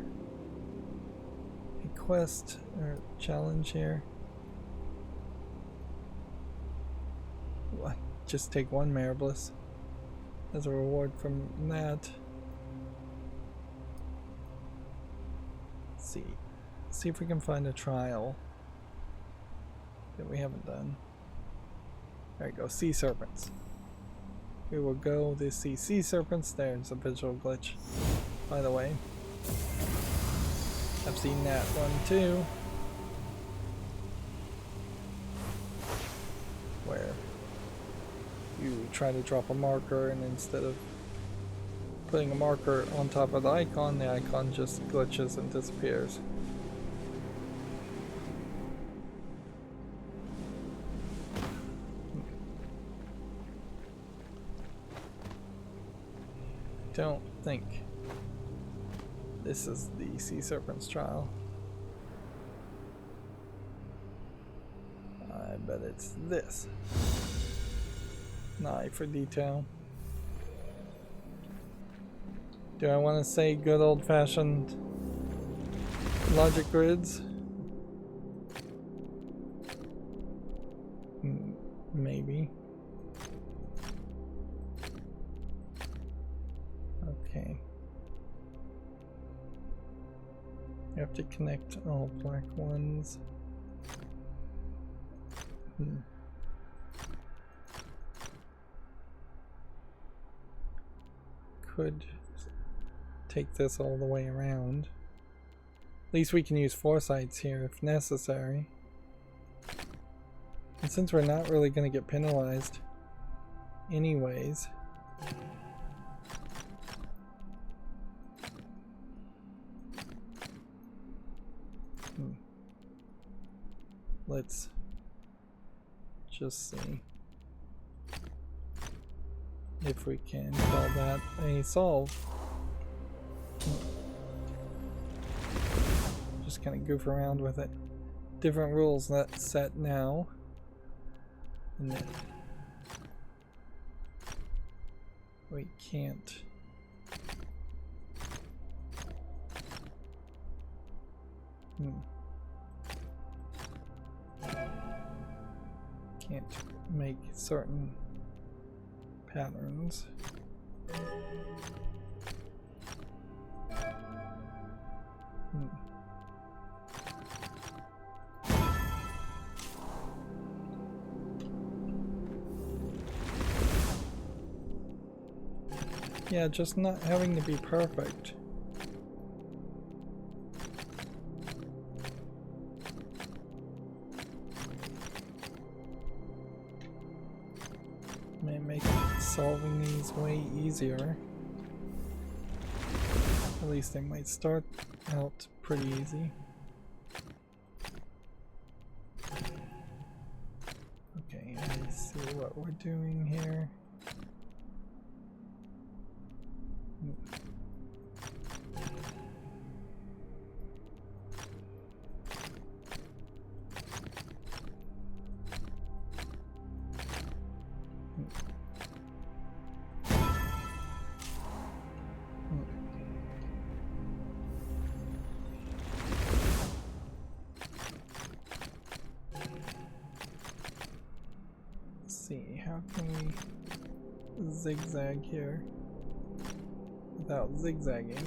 [SPEAKER 1] a quest or challenge here? What? Just take one Mariblis as a reward from that. Let's see if we can find a trial that we haven't done. There we go, sea serpents. We will go to see sea serpents. There's a visual glitch, by the way. I've seen that one too, where you try to drop a marker and instead of putting a marker on top of the icon just glitches and disappears. Don't think this is the Sea Serpent's trial. I bet it's this. An eye for detail. Do I want to say good old-fashioned logic grids? Maybe. Okay. You have to connect all black ones. Could take this all the way around. At least we can use foresights here if necessary. And since we're not really going to get penalized anyways, let's just see if we can call that a solve. Just kind of goof around with it. Different rules that's set now. And then we can't. Can't make certain patterns. Yeah, just not having to be perfect. May make solving these way easier. At least they might start out pretty easy. Okay, let's see what we're doing here. How can we zigzag here without zigzagging?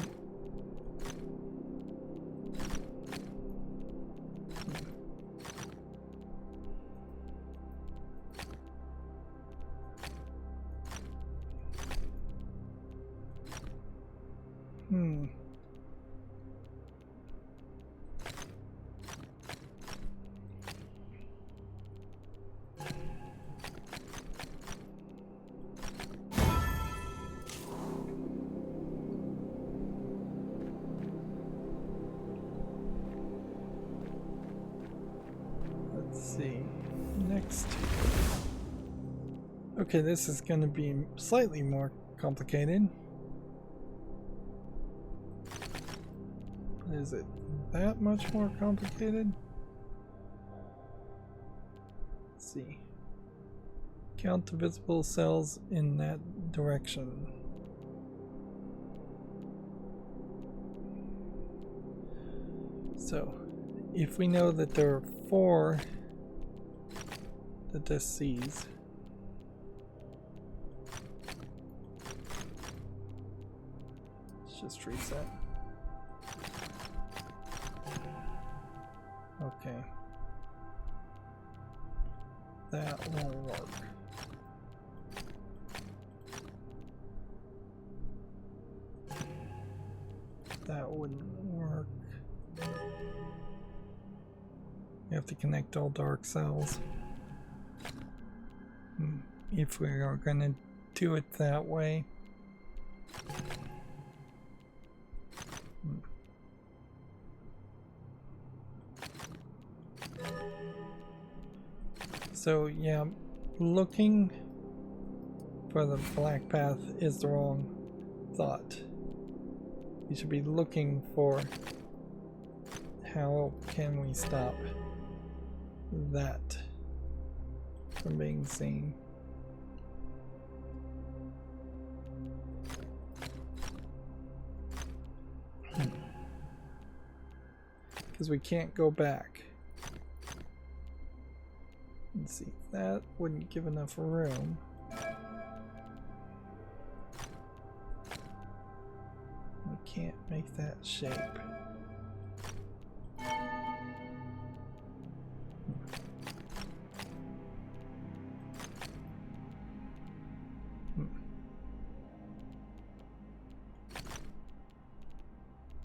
[SPEAKER 1] Next. Okay, this is going to be slightly more complicated. Is it that much more complicated? Let's see. Count the visible cells in that direction. So, if we know that there are 4 that this sees, let's just reset. Okay. That won't work. That wouldn't work. We have to connect all dark cells. If we are going to do it that way. So yeah, looking for the black path is the wrong thought. You should be looking for how can we stop that from being seen. Because we can't go back. Let's see, that wouldn't give enough room. We can't make that shape.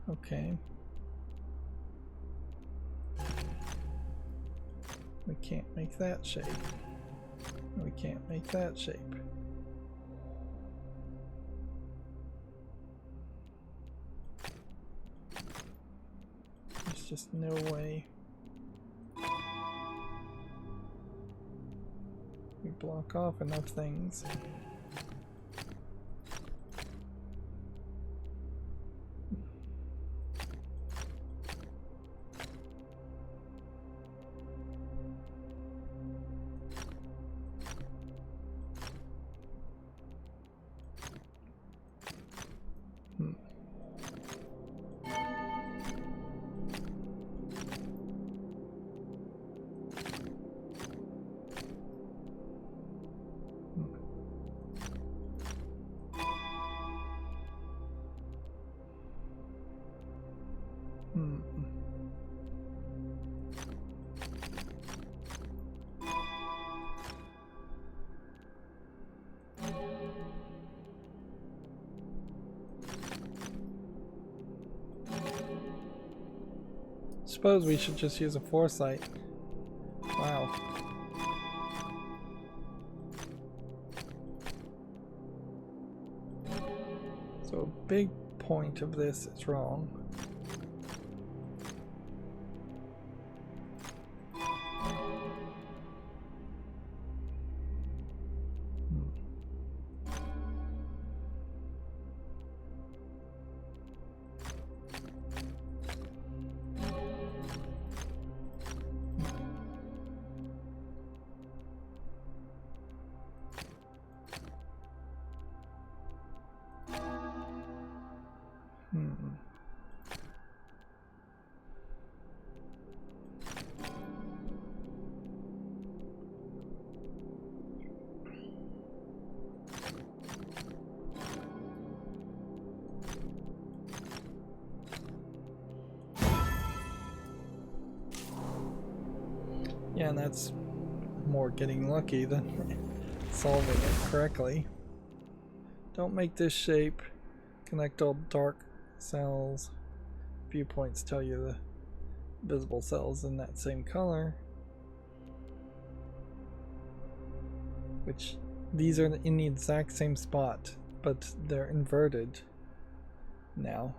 [SPEAKER 1] Okay. We can't make that shape. We can't make that shape. There's just no way. We block off enough things. Suppose we should just use a foresight. Wow. So a big point of this is wrong. Yeah, and that's more getting lucky than solving it correctly. Don't make this shape. Connect all dark cells. Viewpoints tell you the visible cells in that same color. Which, these are in the exact same spot, but they're inverted now.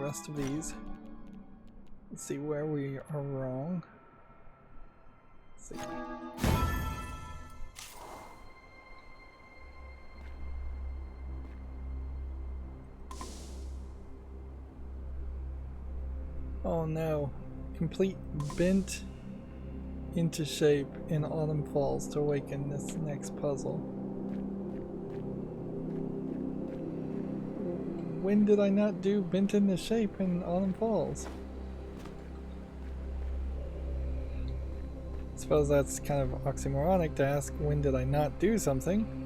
[SPEAKER 1] rest of these. Let's see where we are wrong. Let's see. Oh no. Complete bent into shape in autumn falls to awaken this next puzzle. When did I not do bent into shape in autumn falls? I suppose that's kind of oxymoronic to ask when did I not do something.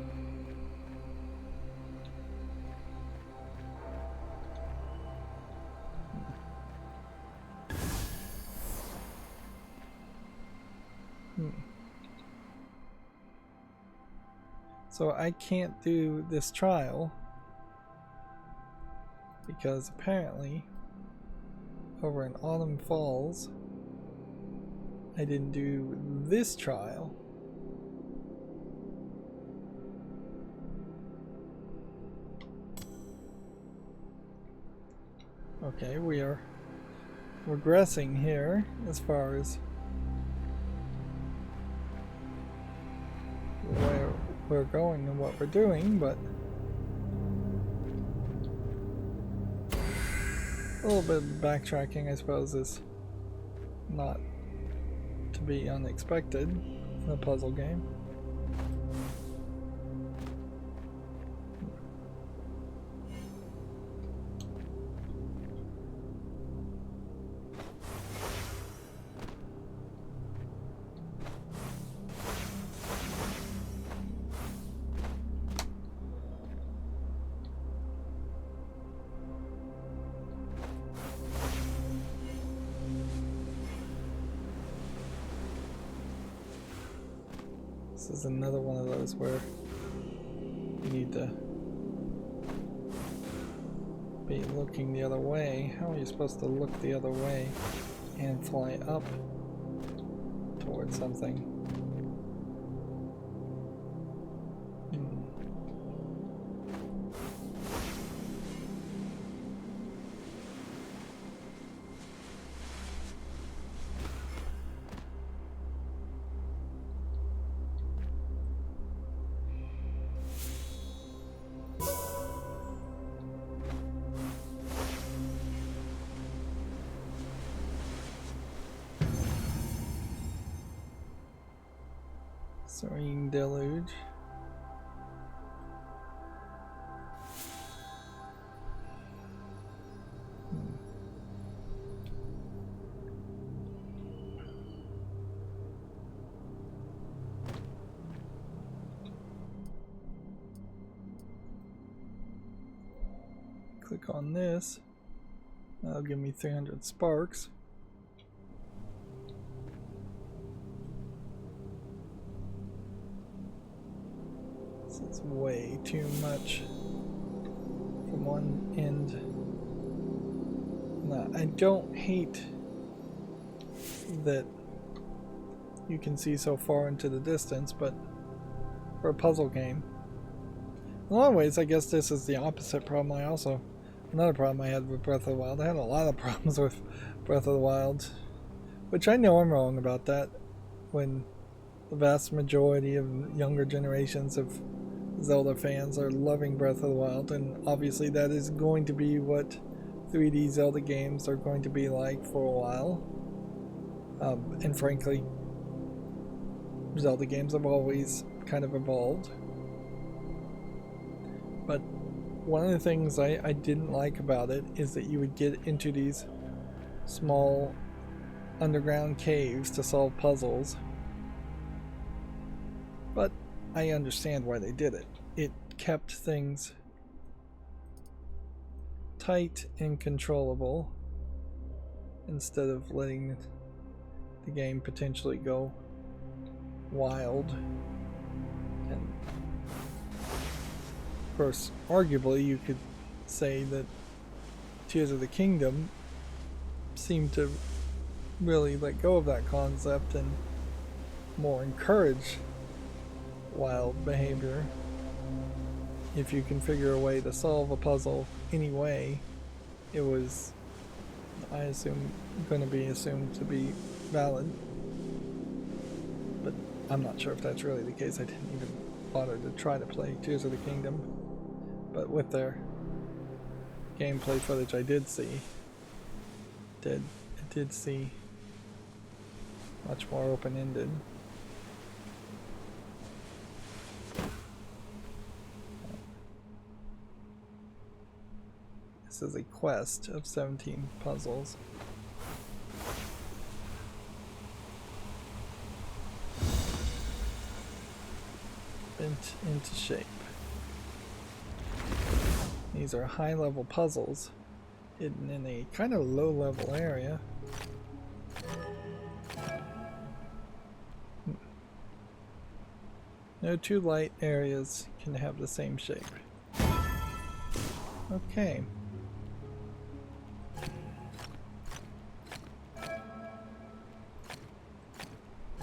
[SPEAKER 1] So I can't do this trial because apparently over in Autumn Falls I didn't do this trial. Okay, we are regressing here as far as where we're going and what we're doing, but a little bit of backtracking I suppose is not to be unexpected in a puzzle game. This is another one of those where you need to be looking the other way. How are you supposed to look the other way and fly up towards something? Serene Deluge. Click on this. That'll give me 300 sparks. It's way too much from one end. Now, I don't hate that you can see so far into the distance, but for a puzzle game, in a lot of ways I guess this is the opposite problem. Another problem I had with Breath of the Wild. I had a lot of problems with Breath of the Wild, which I know I'm wrong about that, when the vast majority of younger generations of Zelda fans are loving Breath of the Wild, and obviously that is going to be what 3D Zelda games are going to be like for a while. And frankly, Zelda games have always kind of evolved. But one of the things I didn't like about it is that you would get into these small underground caves to solve puzzles. But I understand why they did it. It kept things tight and controllable instead of letting the game potentially go wild. And of course, arguably you could say that Tears of the Kingdom seemed to really let go of that concept and more encourage wild behavior. If you can figure a way to solve a puzzle anyway, it was I assume going to be assumed to be valid. But I'm not sure if that's really the case. I didn't even bother to try to play Tears of the Kingdom. But with their gameplay footage I did see, I did see much more open-ended. This is a quest of 17 puzzles. Bent into shape. These are high-level puzzles hidden in a kind of low-level area. No two light areas can have the same shape. Okay.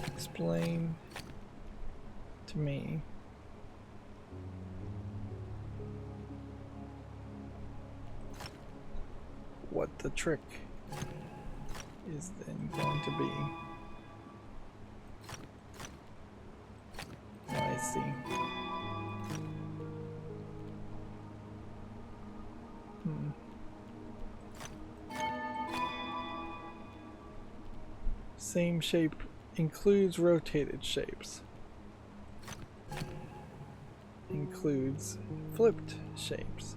[SPEAKER 1] Explain to me what the trick is then going to be. Oh, I see. Same shape includes rotated shapes. Includes flipped shapes.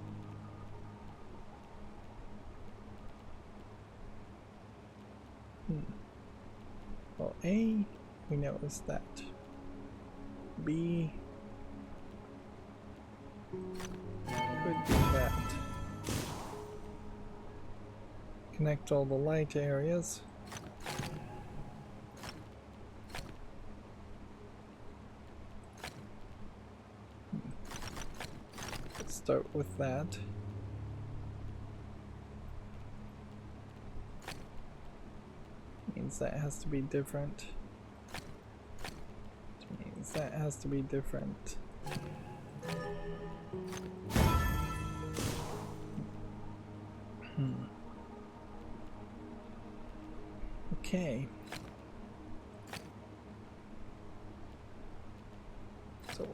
[SPEAKER 1] Well, A, we know is that. B could be that. Connect all the light areas. Let's start with that. Means that has to be different. Which means that has to be different. Okay. So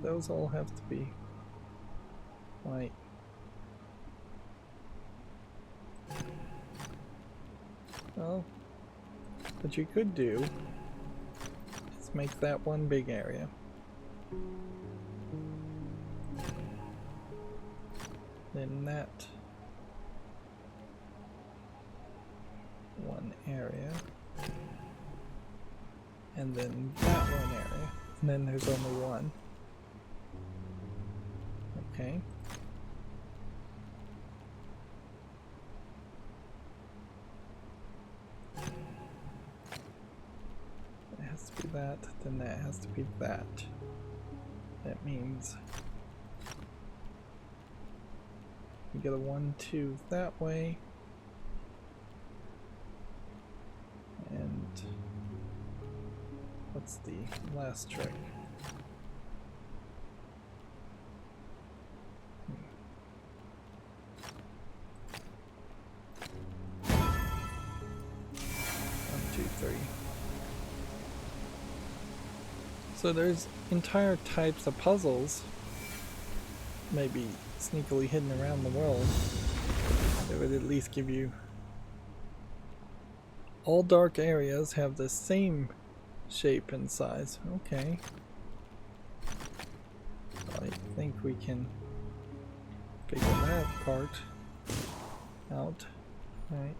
[SPEAKER 1] those all have to be white. Well, what you could do is make that one big area. Then that one area. And then that one area. And then there's only one. Okay. That, then that has to be that. That means you get a 1, 2 that way, and what's the last trick? So there's entire types of puzzles, maybe sneakily hidden around the world, that would at least give you all dark areas have the same shape and size. Okay. I think we can figure that part out. Right.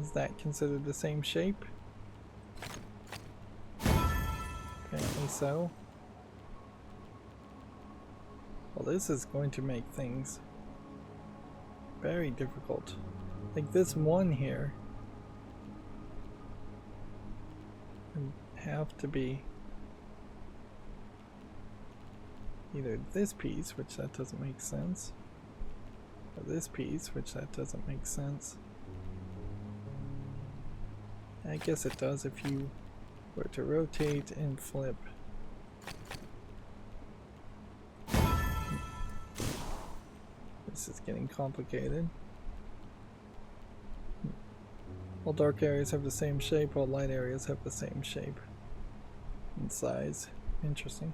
[SPEAKER 1] Is that considered the same shape? Apparently so. Well, this is going to make things very difficult. Like this one here would have to be either this piece, which that doesn't make sense, or this piece, which that doesn't make sense. I guess it does if you were to rotate and flip. This is getting complicated. All dark areas have the same shape, all light areas have the same shape and size. Interesting.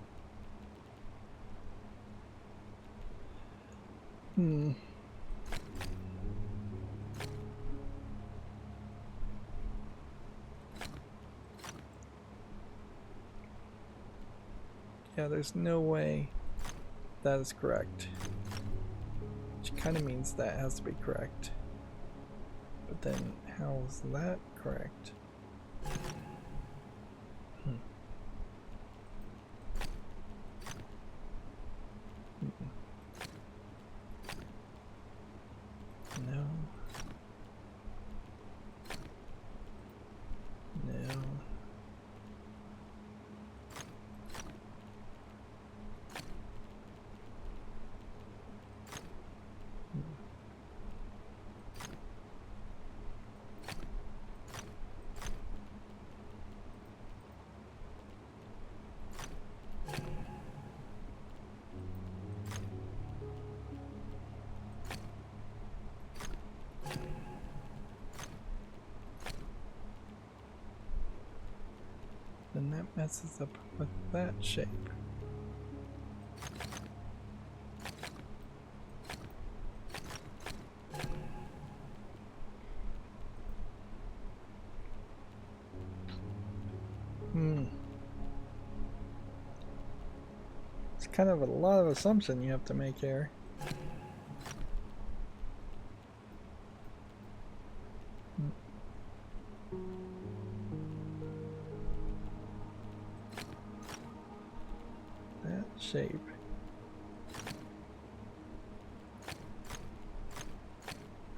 [SPEAKER 1] Yeah, there's no way that is correct. Which kind of means that has to be correct. But then, how is that correct? No. No. Then that messes up with that shape. It's kind of a lot of assumption you have to make here. Shape.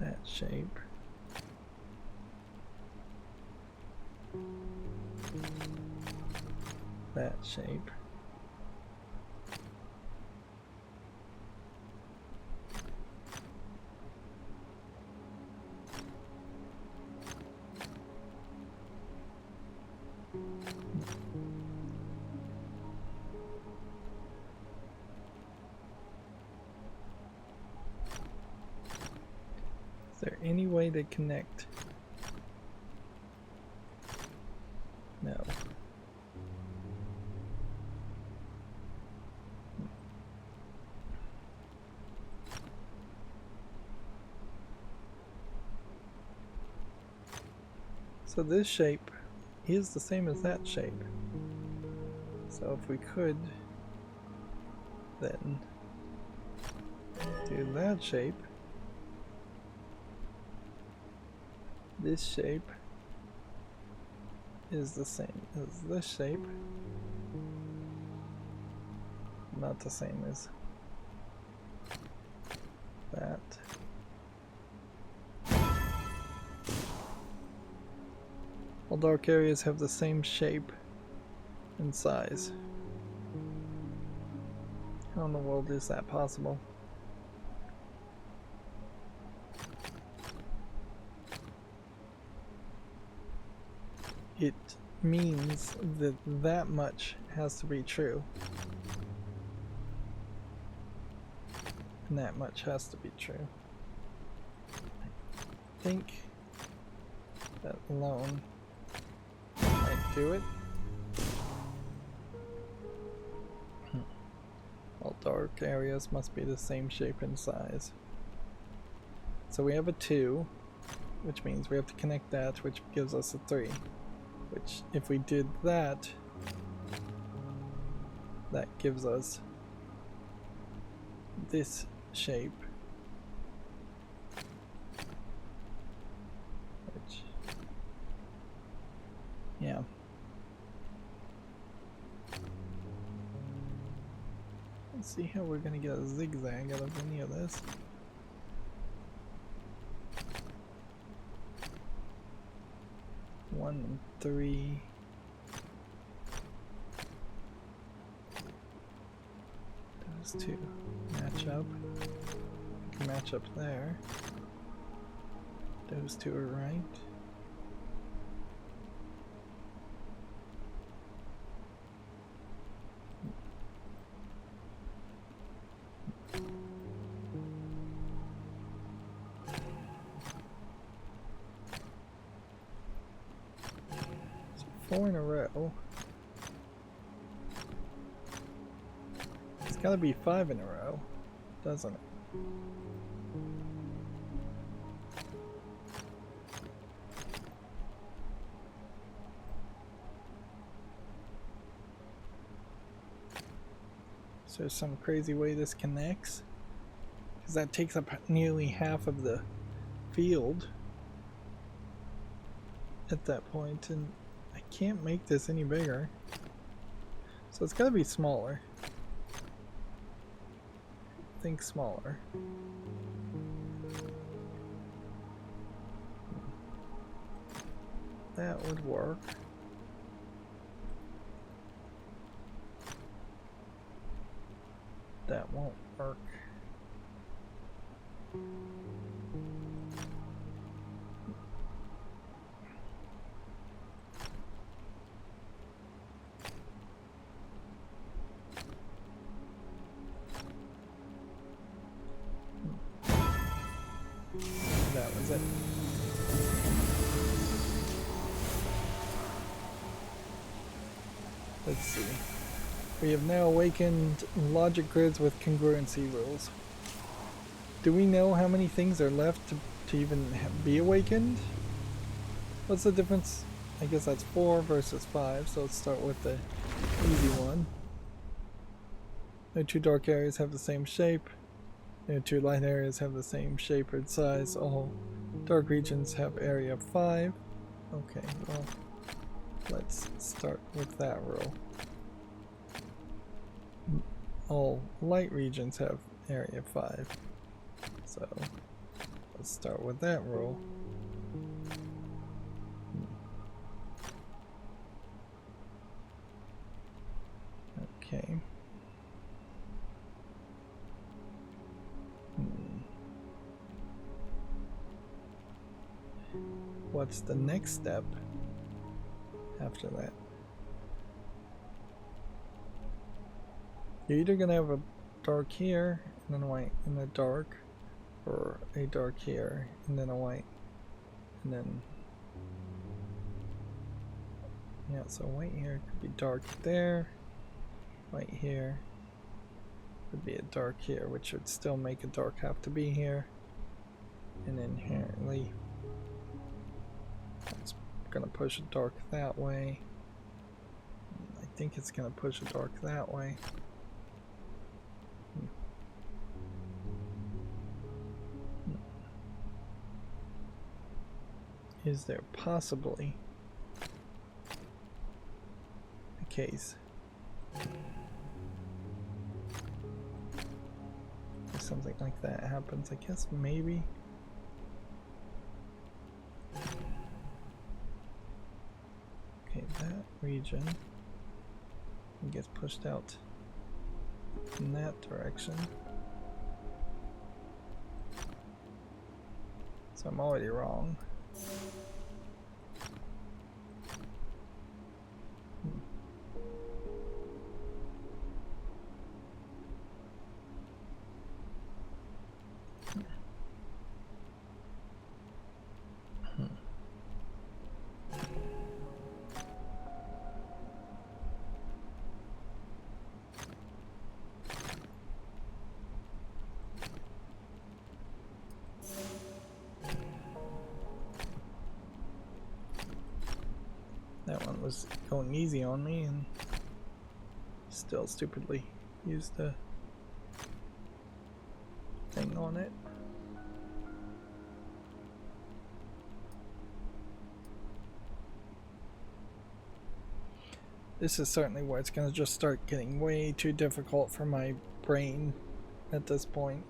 [SPEAKER 1] That shape. That shape. Is there any way to connect? No. So this shape is the same as that shape. So if we could then do that shape, this shape is the same as this shape, not the same as that. All dark areas have the same shape and size. How in the world is that possible? It means that that much has to be true. And that much has to be true. I think that alone might do it. All dark areas must be the same shape and size. So we have a 2, which means we have to connect that, which gives us a 3. Which, if we did that, that gives us this shape. Which, yeah. Let's see how we're gonna get a zigzag out of any of this. One and 3. those two match up. Can match up there. Those two are right. So 4 in a row. It's gotta be 5 in a row, doesn't it? So there's some crazy way this connects, because that takes up nearly half of the field at that point, and I can't make this any bigger. So it's gotta be smaller. Think smaller. That would work. That won't work. That was it. Let's see. We have now awakened logic grids with congruency rules. Do we know how many things are left to even be awakened? What's the difference? I guess that's 4 versus 5, so let's start with the easy one. No two dark areas have the same shape. No two light areas have the same shape or size. All dark regions have area 5. Okay, well, let's start with that rule. All light regions have area 5. So let's start with that rule. Okay. What's the next step after that? You're either gonna have a dark here and then a white and a dark, or a dark here and then a white and then, yeah, so white here could be dark there, white here would be a dark here, which would still make a dark have to be here, and inherently it's gonna push a dark that way. I think it's gonna push a dark that way. Is there possibly a case if something like that happens? I guess maybe. Okay, that region gets pushed out in that direction. So I'm already wrong. That one was going easy on me and still stupidly used the thing on it. This is certainly where it's going to just start getting way too difficult for my brain at this point.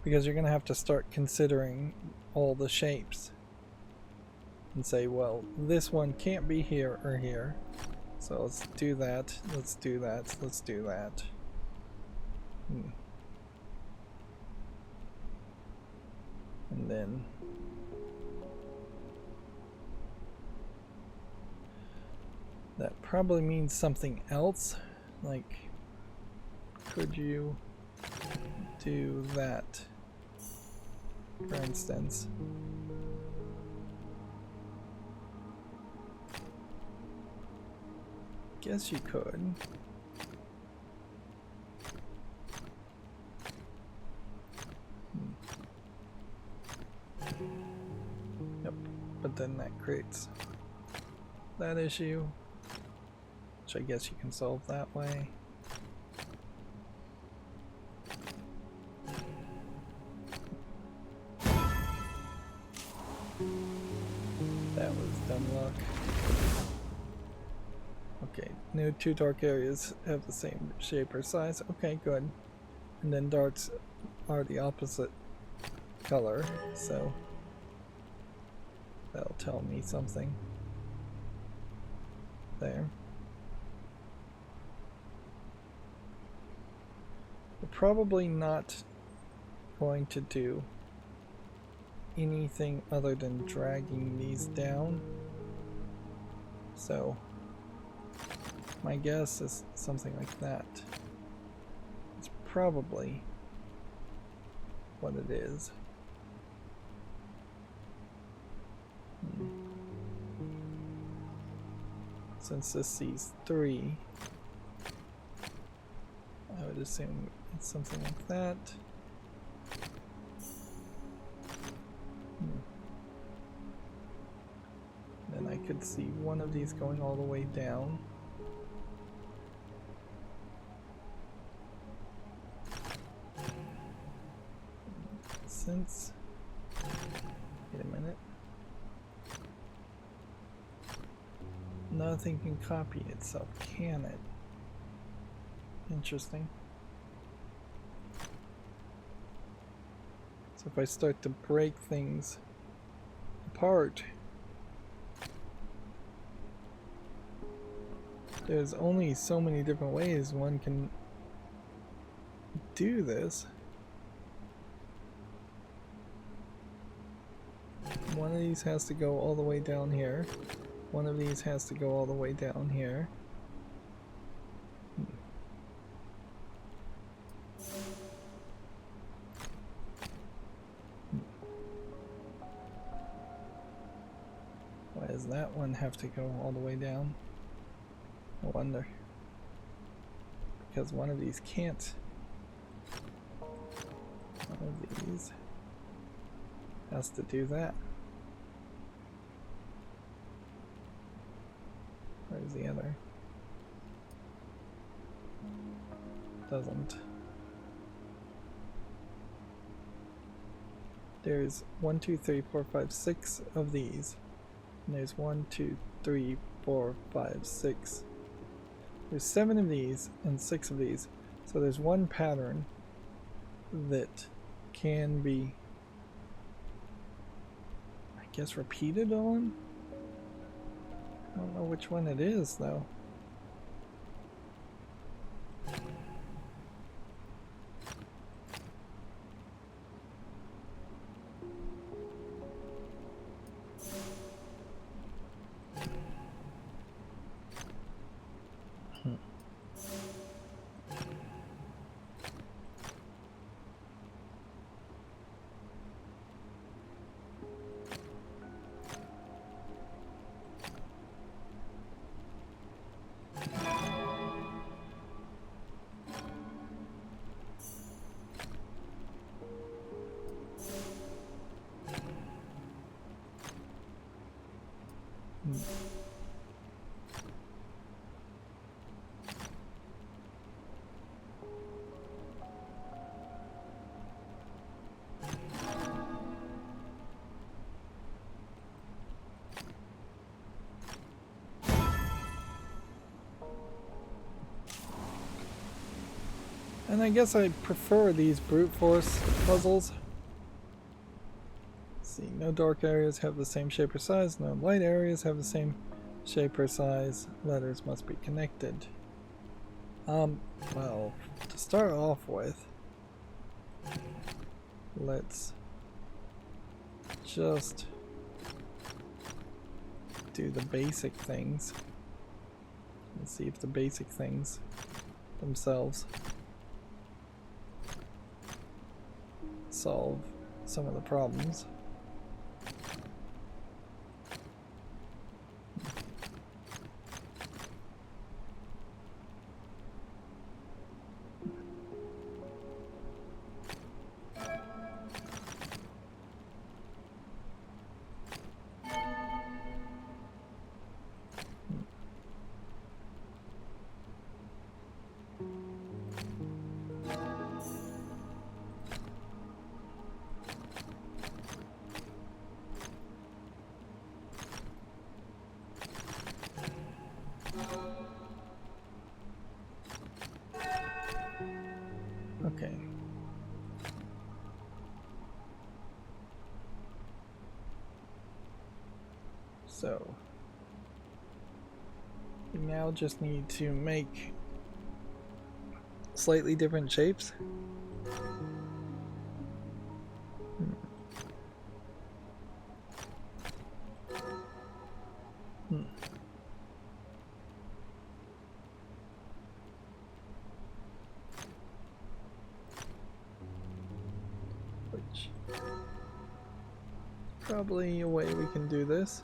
[SPEAKER 1] Because you're going to have to start considering all the shapes and say, well, this one can't be here or here, So let's do that. Let's do that. Let's do that. And then that probably means something else. Like, could you do that, for instance? Guess you could. Yep, but then that creates that issue, which I guess you can solve that way. That was dumb luck. Okay, no two dark areas have the same shape or size. Okay, good. And then darks are the opposite color, so that'll tell me something there. We're probably not going to do anything other than dragging these down, so my guess is something like that. It's probably what it is. Since this sees 3, I would assume it's something like that. Then I could see one of these going all the way down. Since, wait a minute, nothing can copy itself, can it? Interesting. So if I start to break things apart, there's only so many different ways one can do this. One of these has to go all the way down here. One of these has to go all the way down here. Why does that one have to go all the way down? I wonder. Because one of these can't. One of these has to do that. Where's the other? Doesn't. There's 1, 2, 3, 4, 5, 6 of these. And there's 1, 2, 3, 4, 5, 6. There's 7 of these and 6 of these. So there's one pattern that can be, I guess, repeated on? I don't know which one it is, though. And I guess I prefer these brute force puzzles. Let's see, no dark areas have the same shape or size, no light areas have the same Shape or size, letters must be connected. Well, to start off with, let's just do the basic things and see if the basic things themselves solve some of the problems. Okay. So, we now just need to make slightly different shapes. Which probably a way we can do this.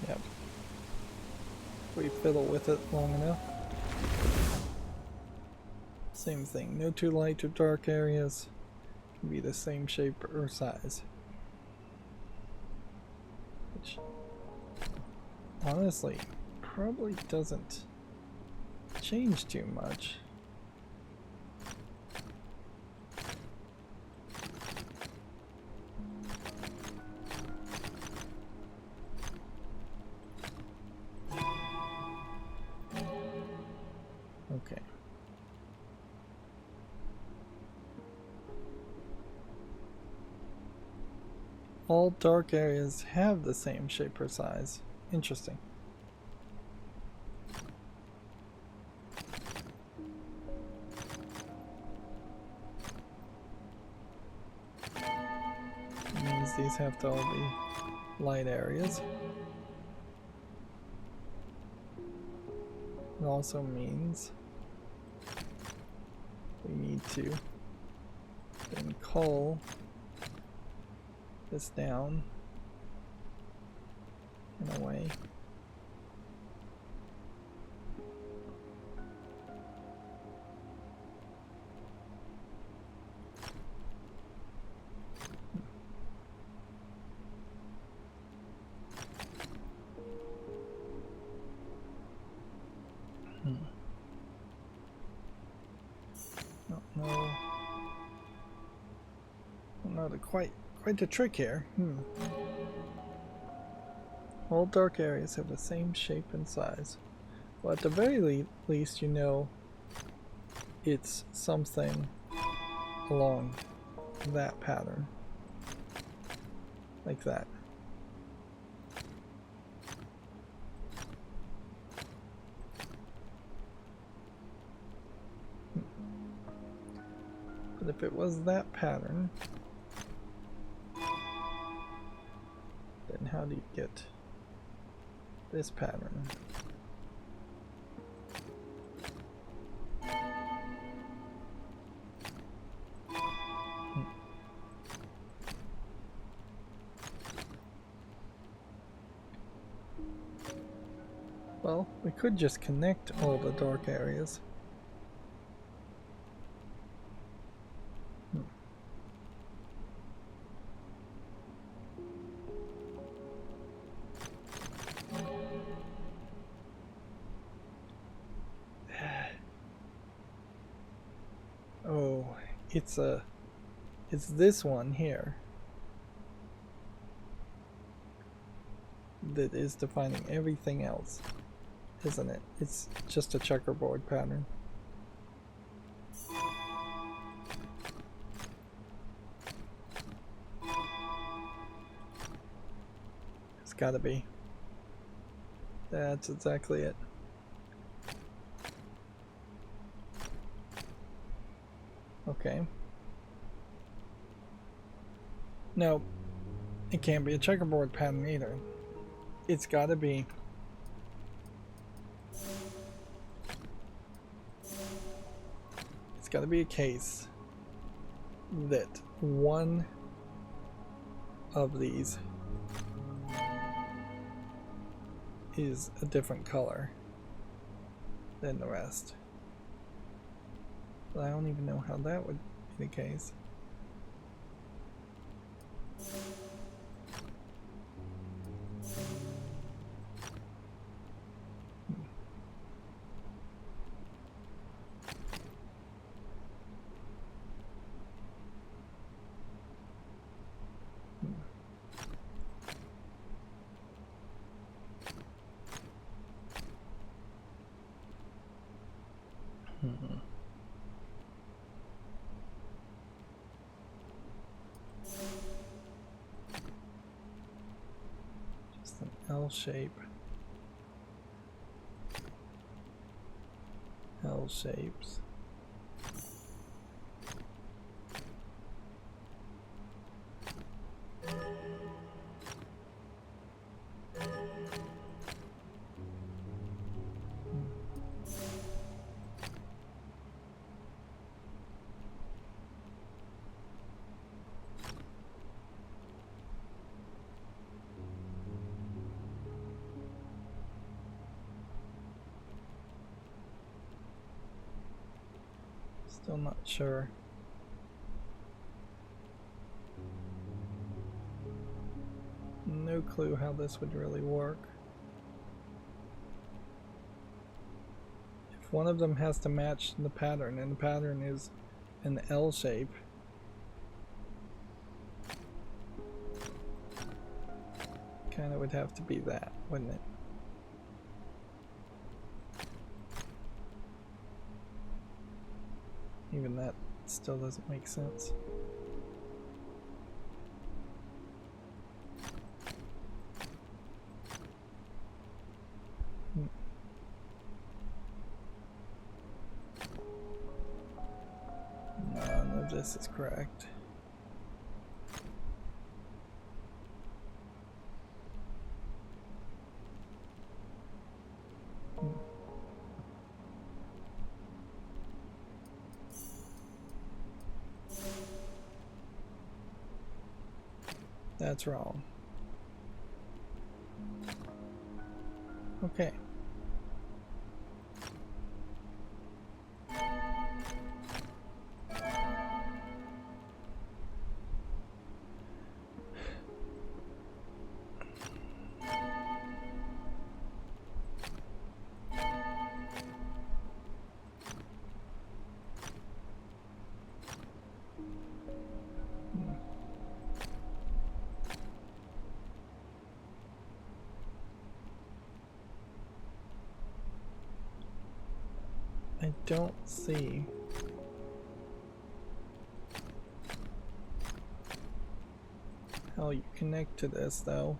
[SPEAKER 1] Yep. If we fiddle with it long enough. Same thing, no two light or dark areas can be the same shape or size. Which honestly probably doesn't change too much. Okay. All dark areas have the same shape or size. Interesting. It means these have to all be light areas. It also means we need to then cull this down in a way don't know quite the trick here. All dark areas have the same shape and size. Well, at the very least, you know it's something along that pattern. Like that. But if it was that pattern, then how do you get this pattern? Well, we could just connect all the dark areas. it's this one here that is defining everything else, isn't it? It's just a checkerboard pattern. It's gotta be. That's exactly it. Okay. No, it can't be a checkerboard pattern either. It's gotta be. It's gotta be a case that one of these is a different color than the rest. But I don't even know how that would be the case. Just an L shape. L shapes. Still not sure. No clue how this would really work. If one of them has to match the pattern, and the pattern is an L shape, kind of would have to be that, wouldn't it? Even that still doesn't make sense. None of this is correct. That's wrong. Okay. I don't see how you connect to this though.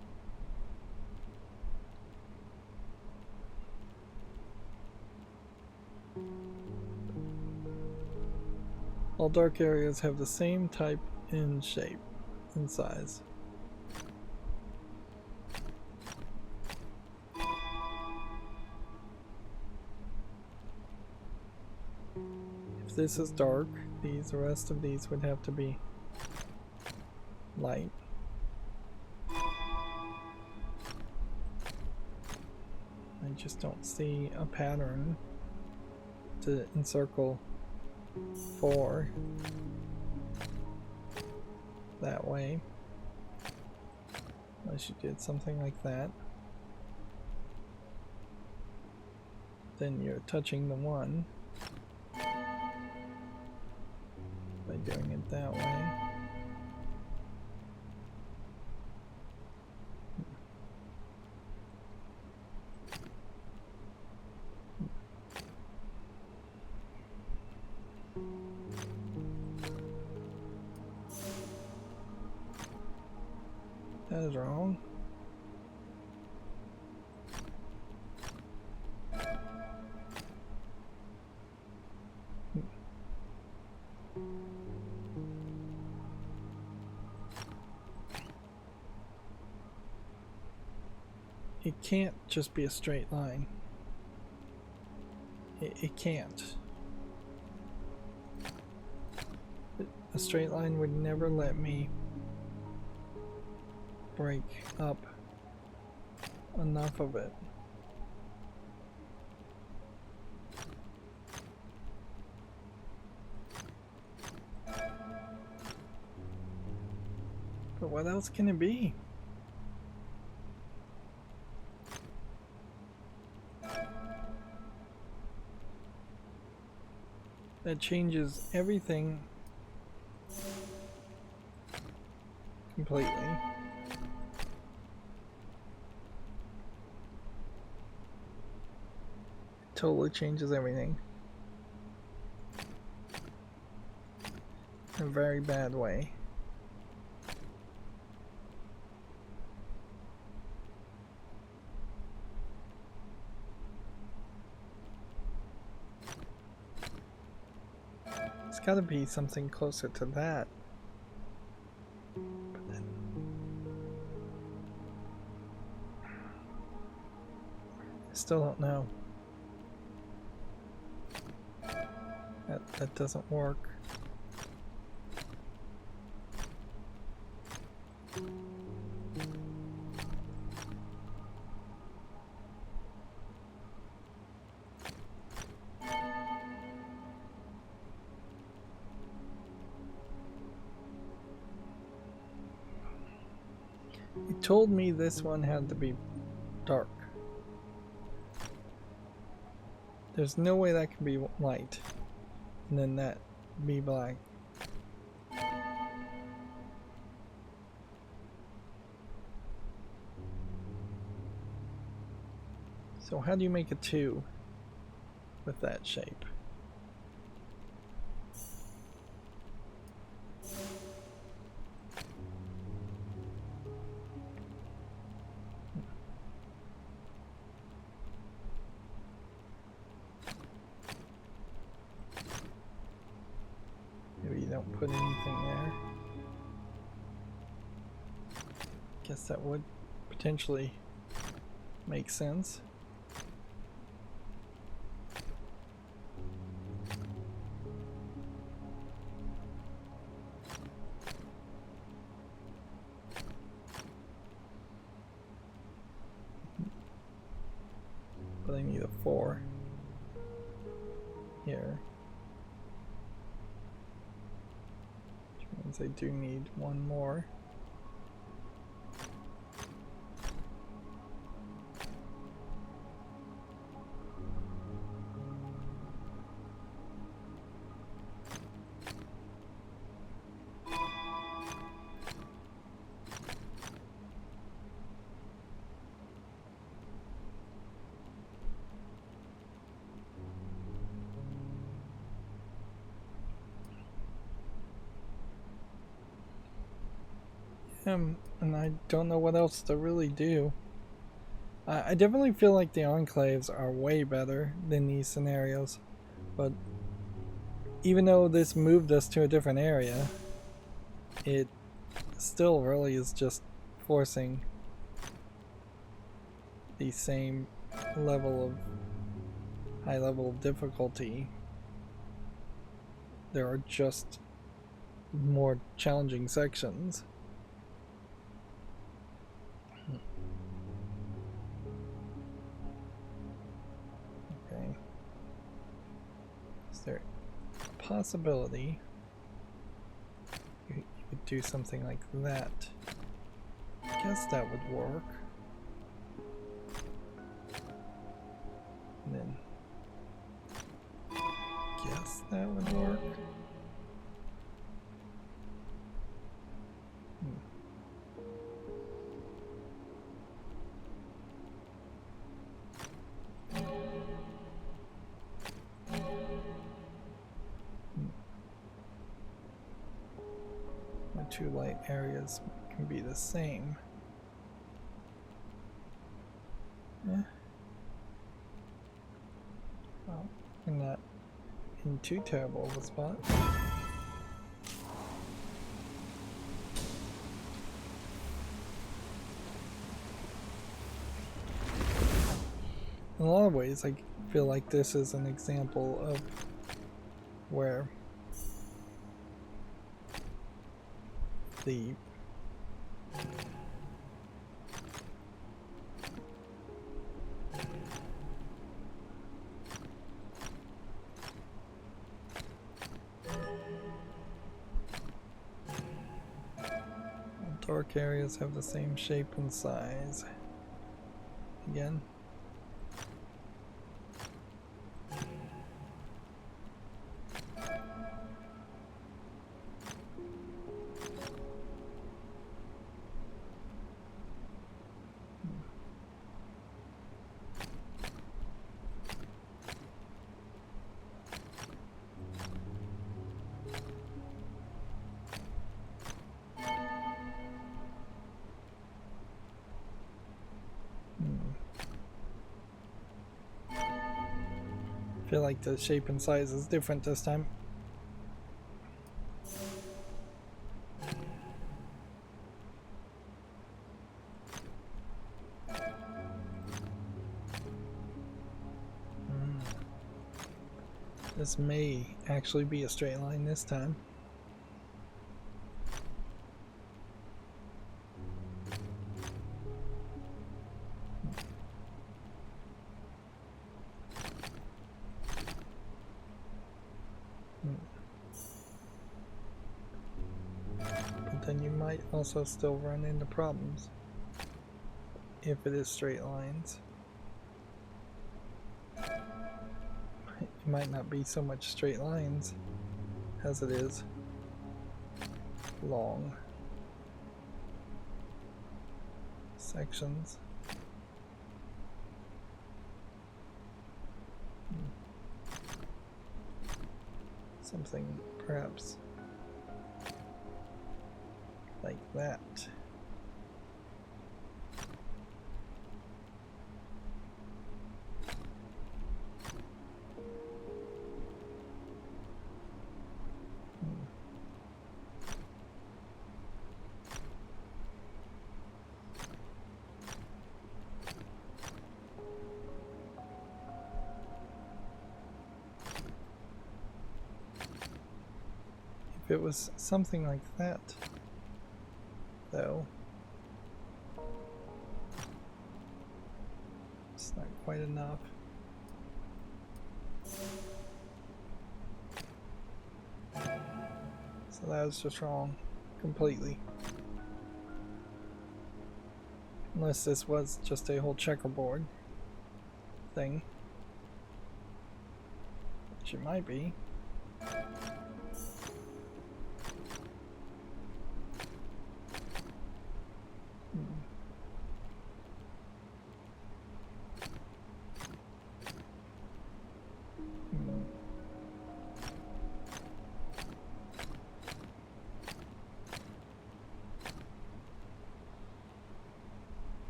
[SPEAKER 1] All dark areas have the same type in shape and size. If this is dark, the rest of these would have to be light. I just don't see a pattern to encircle 4 that way, unless you did something like that. Then you're touching the 1, but doing it that way. That is wrong. It can't just be a straight line. It can't. A straight line would never let me break up enough of it. But what else can it be? That changes everything completely. Totally changes everything. In a very bad way. It's gotta be something closer to that. But then I still don't know. That doesn't work. It told me this one had to be dark. There's no way that can be light. And then that be black. So how do you make a 2 with that shape? Maybe you don't put anything there. Guess that would potentially make sense. But I need a 4 here. Which means I do need one more. And I don't know what else to really do. I definitely feel like the enclaves are way better than these scenarios, but even though this moved us to a different area, it still really is just forcing the same level of high level of difficulty. There are just more challenging sections. Okay. Is there a possibility you could do something like that? I guess that would work. And then guess that would work. two light areas can be the same. Yeah. Well, we're not in too terrible of a spot. In a lot of ways, I feel like this is an example of where the dark areas have the same shape and size. Again. I feel like the shape and size is different this time. This may actually be a straight line this time. But then you might also still run into problems if it is straight lines. It might not be so much straight lines as it is long sections. Something perhaps like that. If it was something like that, though, it's not quite enough. So that was just wrong completely. Unless this was just a whole checkerboard thing, which it might be.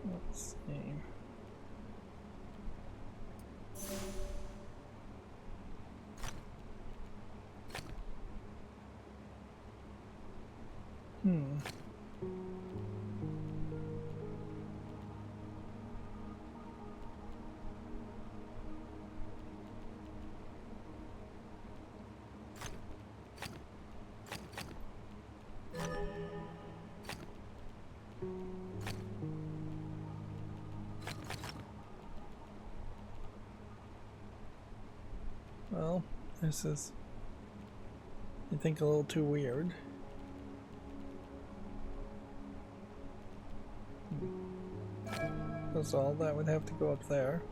[SPEAKER 1] Let's see. Well, this is, I think, a little too weird. That's all that would have to go up there.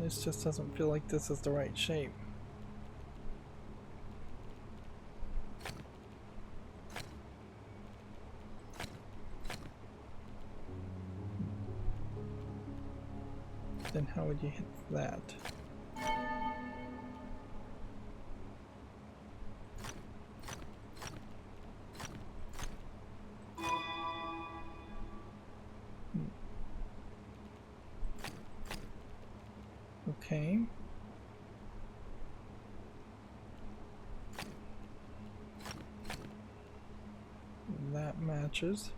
[SPEAKER 1] This just doesn't feel like this is the right shape. Then how would you hit that? Okay. That matches.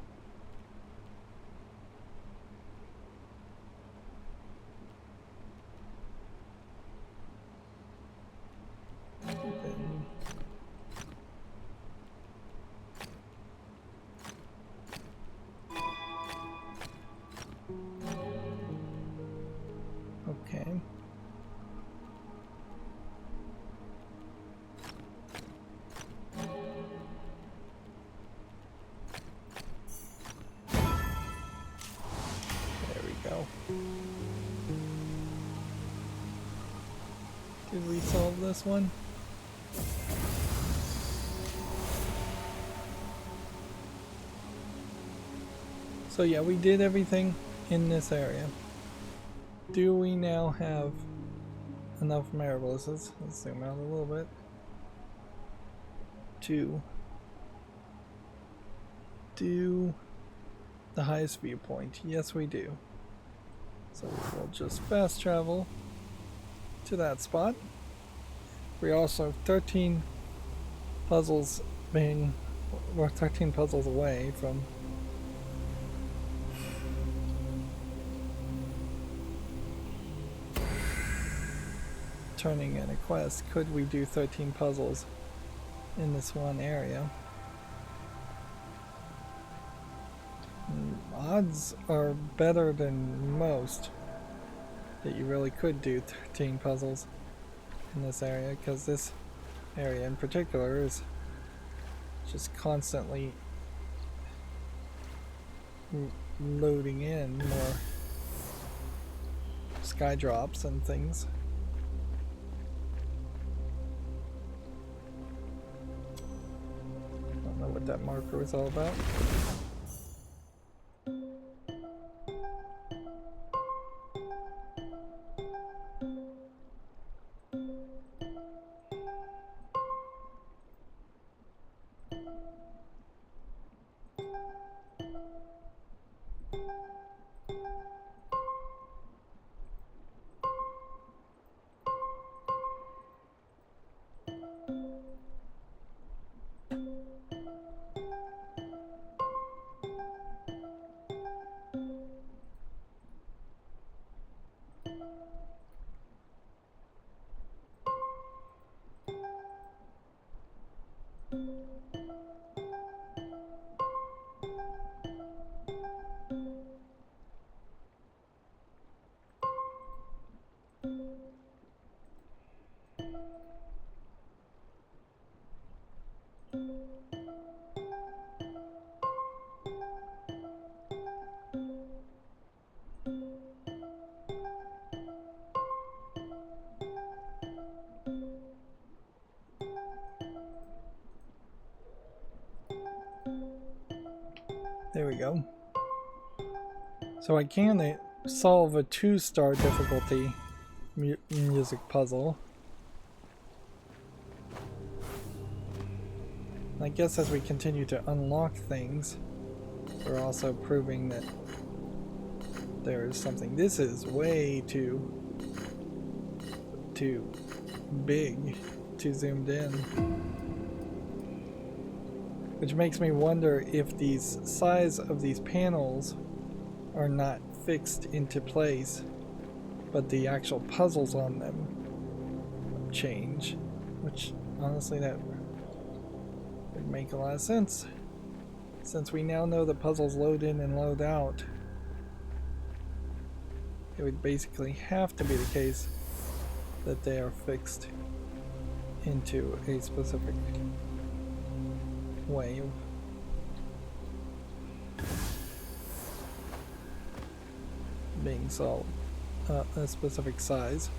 [SPEAKER 1] Okay. There we go. Did we solve this one? So yeah, we did everything in this area. Do we now have enough marbles? Let's zoom out a little bit. To do the highest viewpoint? Yes, we do. So we'll just fast travel to that spot. We also have 13 puzzles being, we're 13 puzzles away from turning in a quest. Could we do 13 puzzles in this one area? Odds are better than most that you really could do 13 puzzles in this area, because this area in particular is just constantly loading in more sky drops and things. Don't know what that marker was all about. There we go. So I can solve a 2-star difficulty music puzzle. I guess as we continue to unlock things, we're also proving that there is something. This is way too big, too zoomed in. Which makes me wonder if these size of these panels are not fixed into place, but the actual puzzles on them change, which honestly that would make a lot of sense, since we now know the puzzles load in and load out. It would basically have to be the case that they are fixed into a specific way of being solved. a specific size.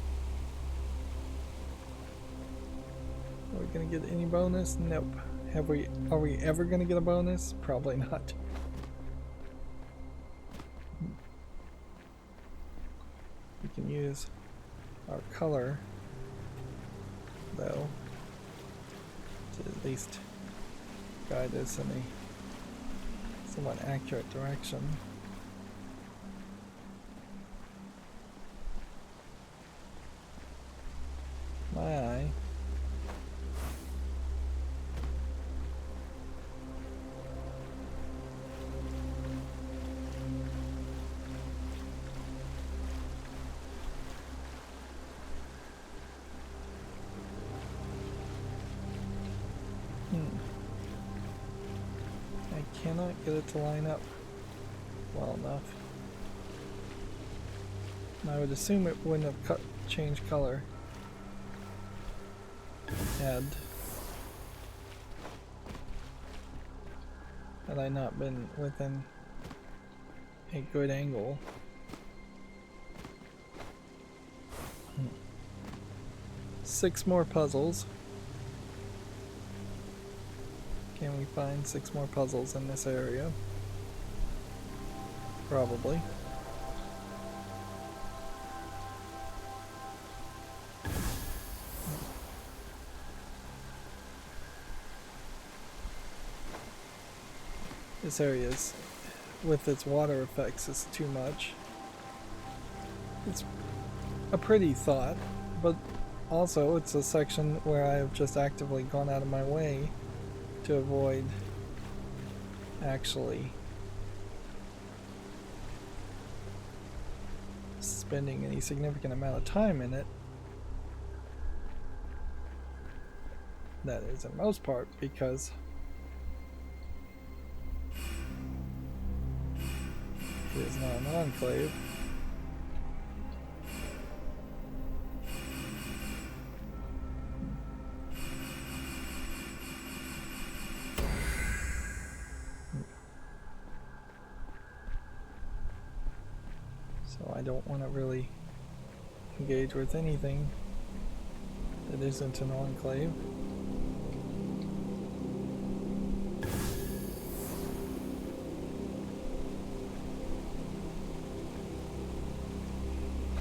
[SPEAKER 1] Are we gonna get any bonus? Nope. Are we ever gonna get a bonus? Probably not. We can use our color though to at least guide us in a somewhat accurate direction. My eye. I cannot get it to line up well enough. I would assume it wouldn't have changed color had I not been within a good angle. 6 more puzzles. Can we find 6 more puzzles in this area? Probably. This area is, with its water effects, is too much. It's a pretty thought, but also it's a section where I have just actively gone out of my way to avoid actually spending any significant amount of time in it. That is in most part because it is not an enclave. So I don't want to really engage with anything that isn't an enclave.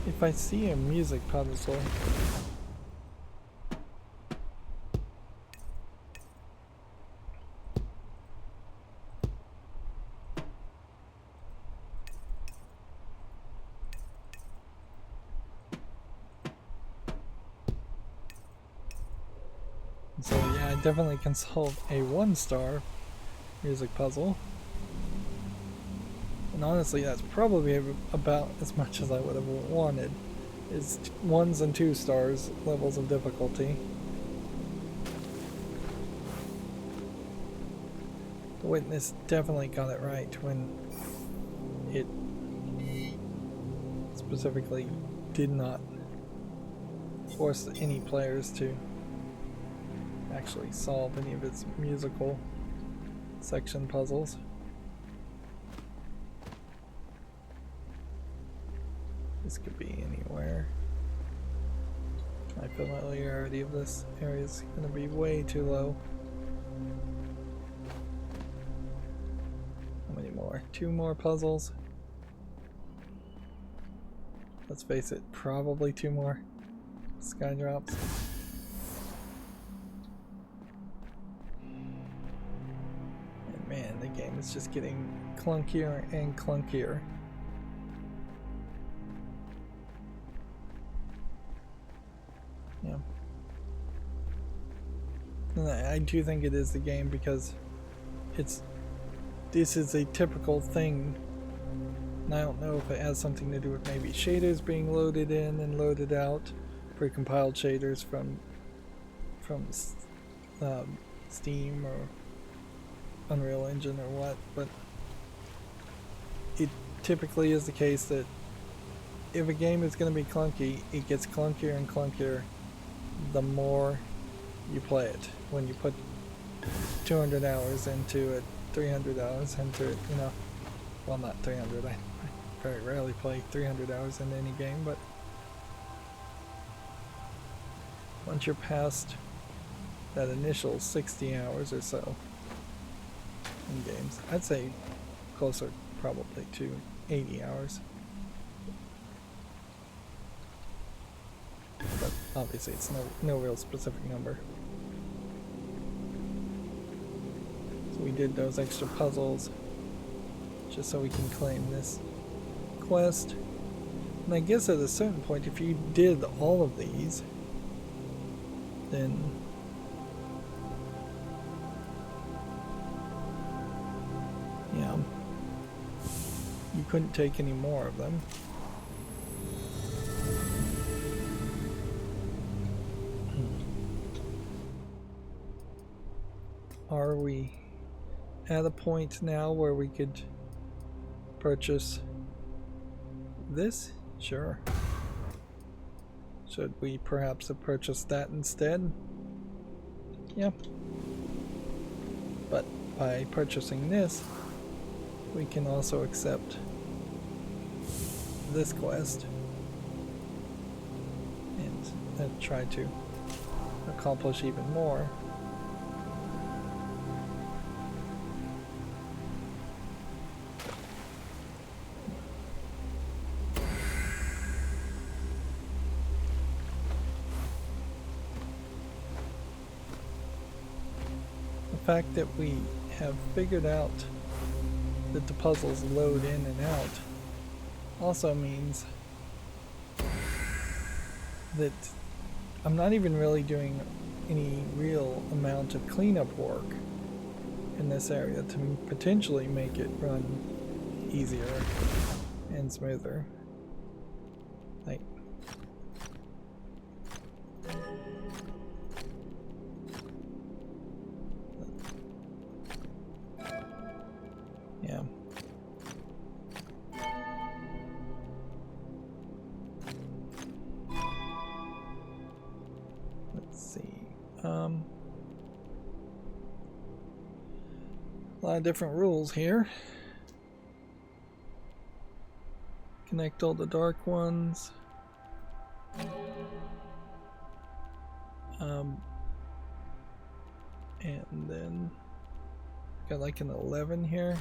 [SPEAKER 1] If I see a music puzzle, so yeah, I definitely can solve a 1-star music puzzle. And honestly, that's probably about as much as I would have wanted, is 1s and 2 stars levels of difficulty. The Witness definitely got it right when it specifically did not force any players to actually solve any of its musical section puzzles. This could be anywhere. My familiarity of this area is going to be way too low. How many more? 2 more puzzles. Let's face it, probably 2 more sky drops. And man, the game is just getting clunkier and clunkier. Yeah. And I do think it is the game because this is a typical thing, and I don't know if it has something to do with maybe shaders being loaded in and loaded out, precompiled shaders from Steam or Unreal Engine or what, but it typically is the case that if a game is going to be clunky, it gets clunkier and clunkier the more you play it. When you put 200 hours into it, 300 hours into it, you know, well, not 300, I very rarely play 300 hours into any game, but once you're past that initial 60 hours or so in games, I'd say closer probably to 80 hours. But obviously it's no real specific number. So we did those extra puzzles just so we can claim this quest. And I guess at a certain point, if you did all of these, then yeah, you couldn't take any more of them. Are we at a point now where we could purchase this? Sure. Should we perhaps have purchased that instead? Yeah. But by purchasing this, we can also accept this quest and try to accomplish even more. The fact that we have figured out that the puzzles load in and out also means that I'm not even really doing any real amount of cleanup work in this area to potentially make it run easier and smoother. Like, yeah. Let's see. A lot of different rules here. Connect all the dark ones. And then got like an 11 here.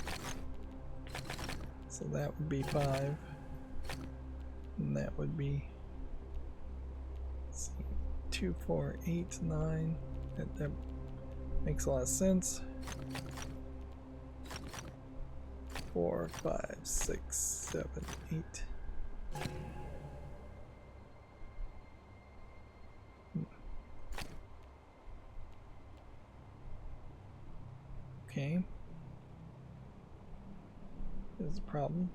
[SPEAKER 1] So that would be 5. And that would be, let's see, 2, 4, 8, 9. That makes a lot of sense. 4, 5, 6, 7, 8. Okay. There's a problem.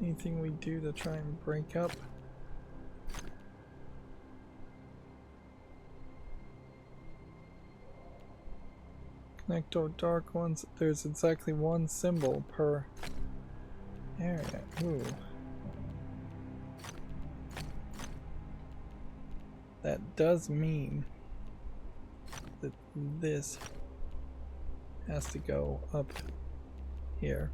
[SPEAKER 1] Anything we do to try and break up? Connect all dark ones. There's exactly one symbol per area. Ooh. That does mean that this has to go up here.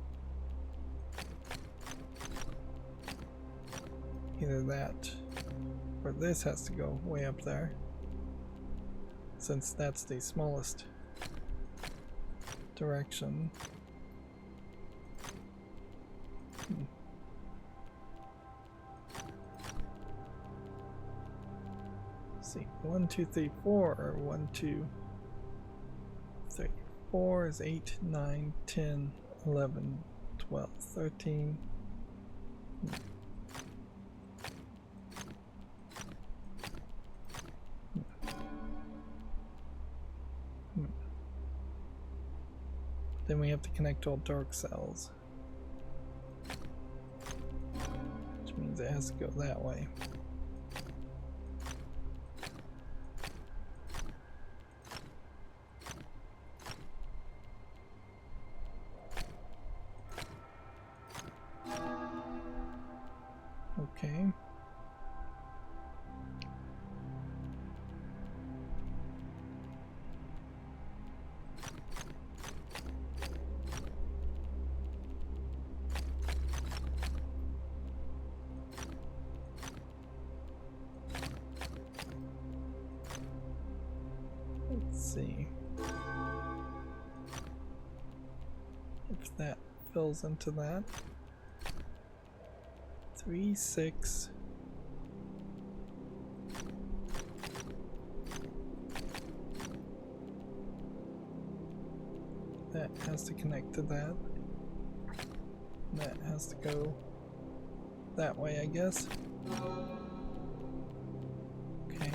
[SPEAKER 1] Either that or this has to go way up there, since that's the smallest direction. Let's see, 1, 2, 3, 4, or 1, 2, 3, 4 is 8, 9, 10, 11, 12, 13. Then we have to connect all dark cells, which means it has to go that way. Okay. see if that fills into that. 3, 6. That has to connect to that. That has to go that way, I guess. Okay.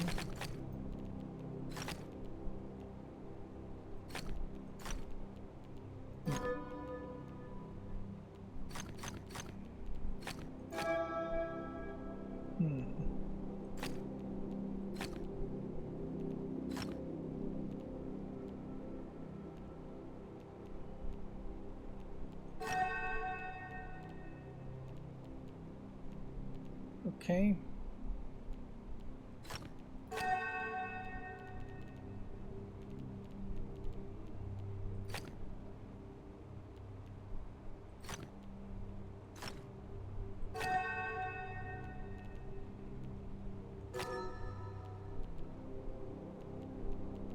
[SPEAKER 1] Okay.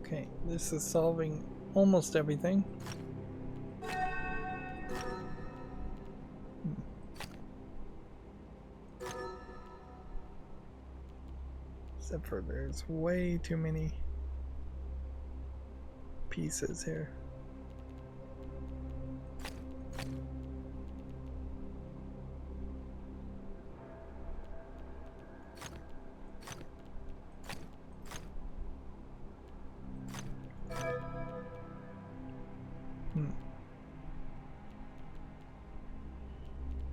[SPEAKER 1] Okay, this is solving almost everything. Except for there's way too many pieces here.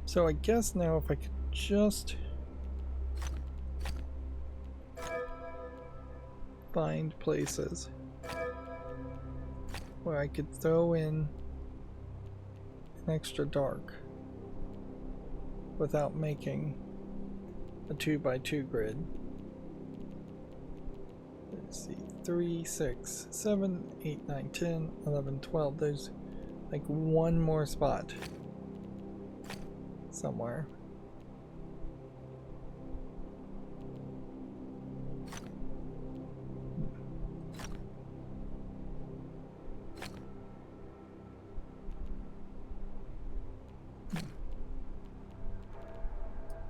[SPEAKER 1] So I guess now if I could just find places where I could throw in an extra dark without making a 2x2 grid. Let's see, 3, 6, 7, 8, 9, 10, 11, 12. There's like one more spot somewhere.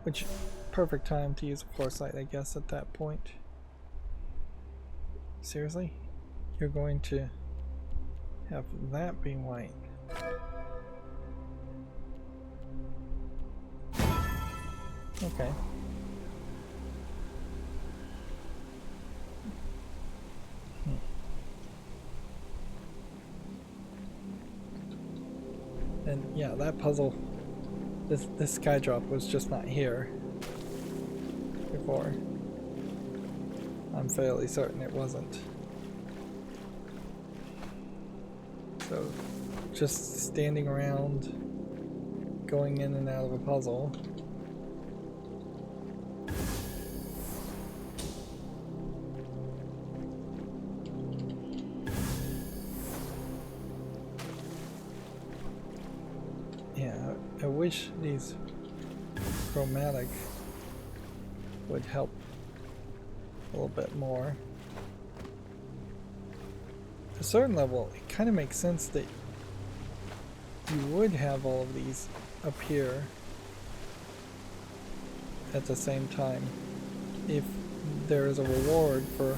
[SPEAKER 1] Which, perfect time to use a foresight, I guess, at that point. Seriously? You're going to have that be white. Okay. And yeah, that puzzle, this sky drop was just not here before. I'm fairly certain it wasn't. So, just standing around, going in and out of a puzzle. Yeah, I wish these chromatic would help a little bit more. At a certain level, it kind of makes sense that you would have all of these appear at the same time if there is a reward for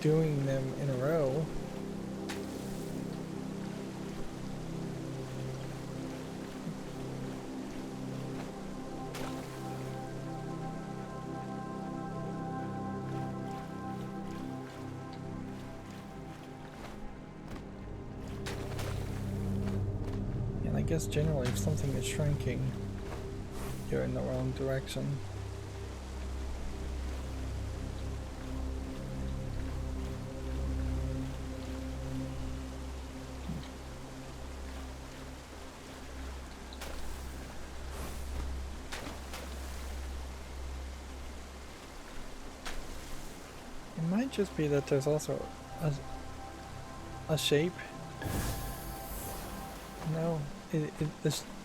[SPEAKER 1] doing them in a row. I guess generally if something is shrinking, you're in the wrong direction. It might just be that there's also a shape. No.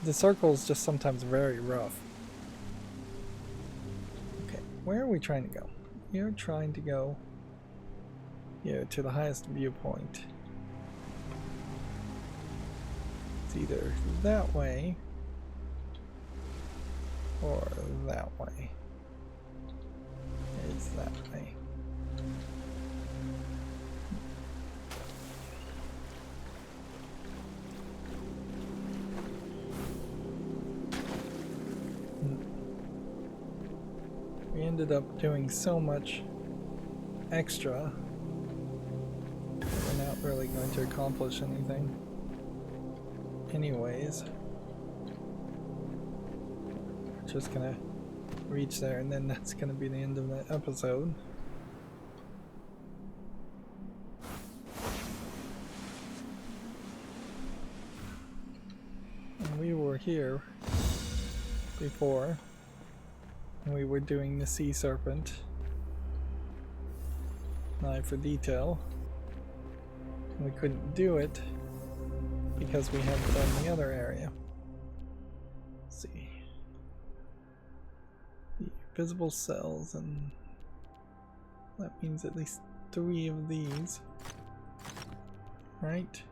[SPEAKER 1] The circle is just sometimes very rough. Okay, where are we trying to go? We are trying to go here to the highest viewpoint. It's either that way or that way. It's that way. We ended up doing so much extra that we're not really going to accomplish anything anyways. We're just gonna reach there and then that's gonna be the end of the episode. And we were here before. We were doing the sea serpent. Eye for detail. And we couldn't do it because we haven't done the other area. Let's see. The visible cells, and that means at least 3 of these. Right?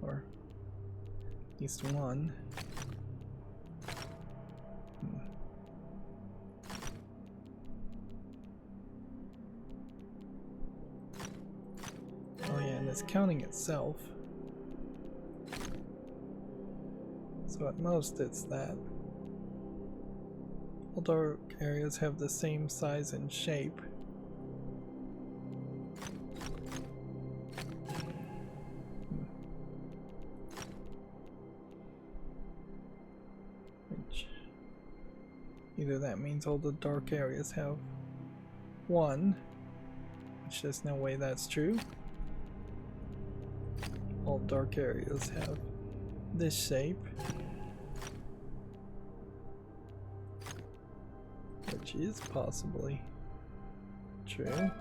[SPEAKER 1] Or at least 1. Oh yeah, and it's counting itself. So at most it's that. All dark areas have the same size and shape. Which either that means all the dark areas have 1, which there's no way that's true. All dark areas have this shape, which is possibly true.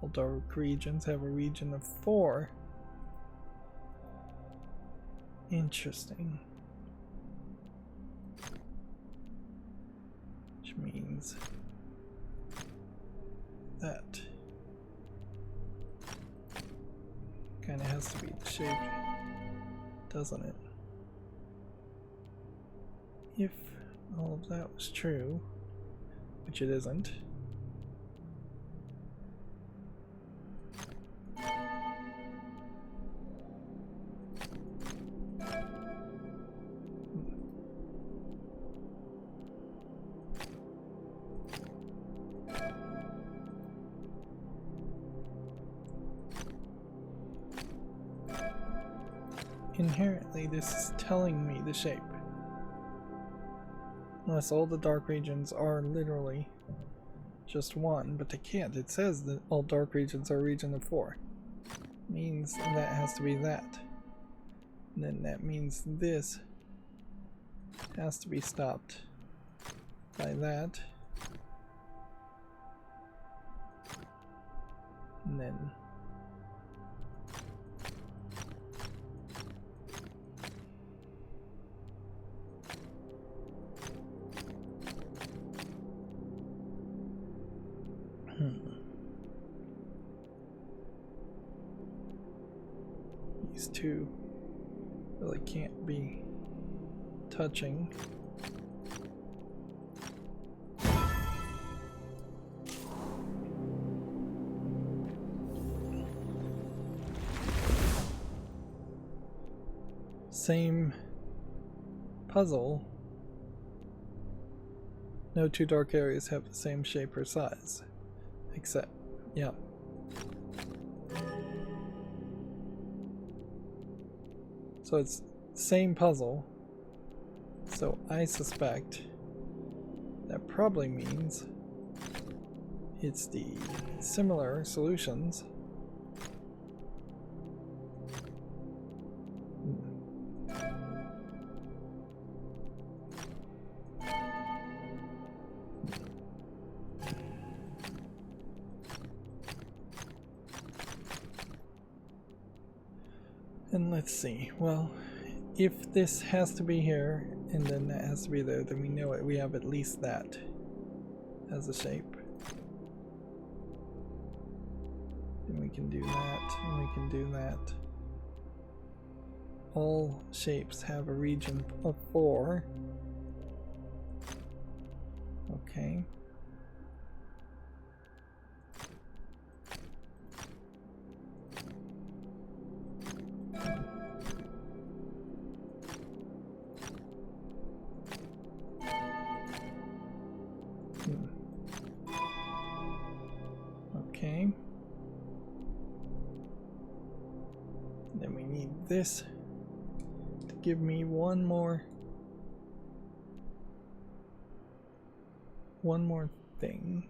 [SPEAKER 1] All dark regions have a region of 4. Interesting. Which means that kind of has to be the shape, doesn't it? If all of that was true, which it isn't. Inherently, this is telling me the shape. Unless all the dark regions are literally just 1, but they can't. It says that all dark regions are a region of 4. Means that has to be that. And then that means this has to be stopped by that. And then these two really can't be touching. Same puzzle. No 2 dark areas have the same shape or size. Except, yeah. So it's same puzzle. So I suspect that probably means it's the similar solutions. And let's see, well, if this has to be here and then that has to be there, then we know it. We have at least that as a shape. And we can do that, and we can do that. All shapes have a region of 4. Okay. Okay. Then we need this to give me one more thing.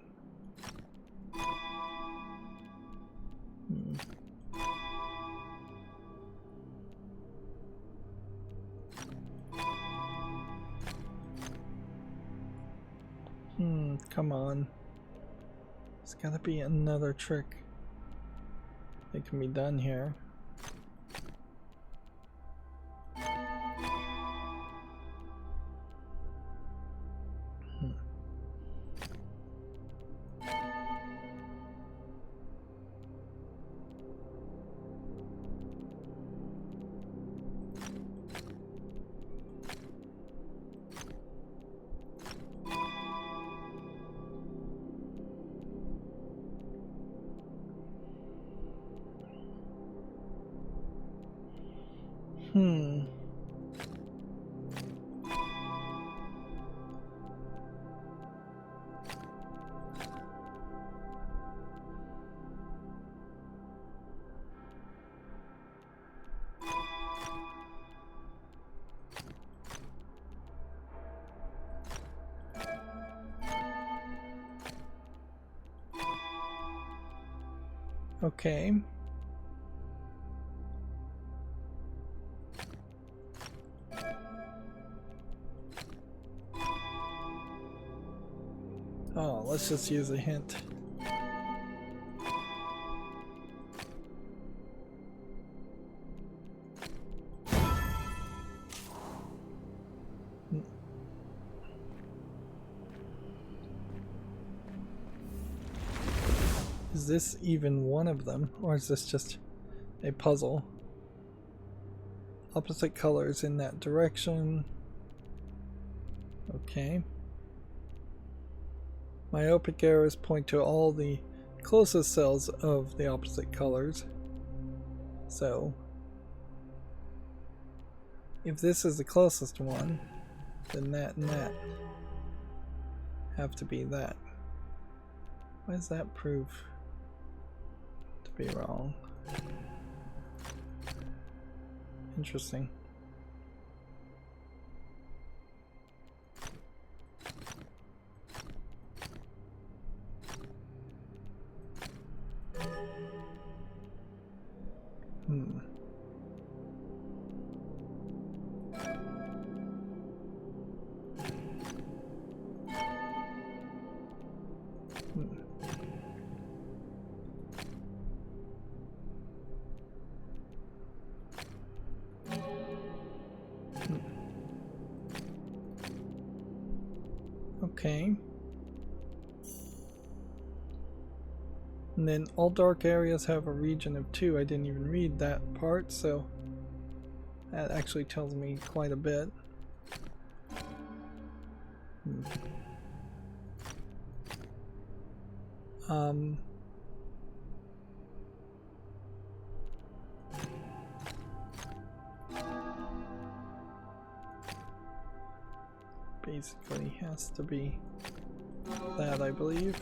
[SPEAKER 1] Come on. There's gotta be another trick that can be done here. Okay. Oh, let's just use a hint. Is this even one of them, or is this just a puzzle? Opposite colors in that direction. Okay. Myopic arrows point to all the closest cells of the opposite colors. So, if this is the closest one, then that and that have to be that. Why does that prove to be wrong? Interesting. Okay. And then all dark areas have a region of 2. I didn't even read that part, so that actually tells me quite a bit. Basically has to be that, I believe.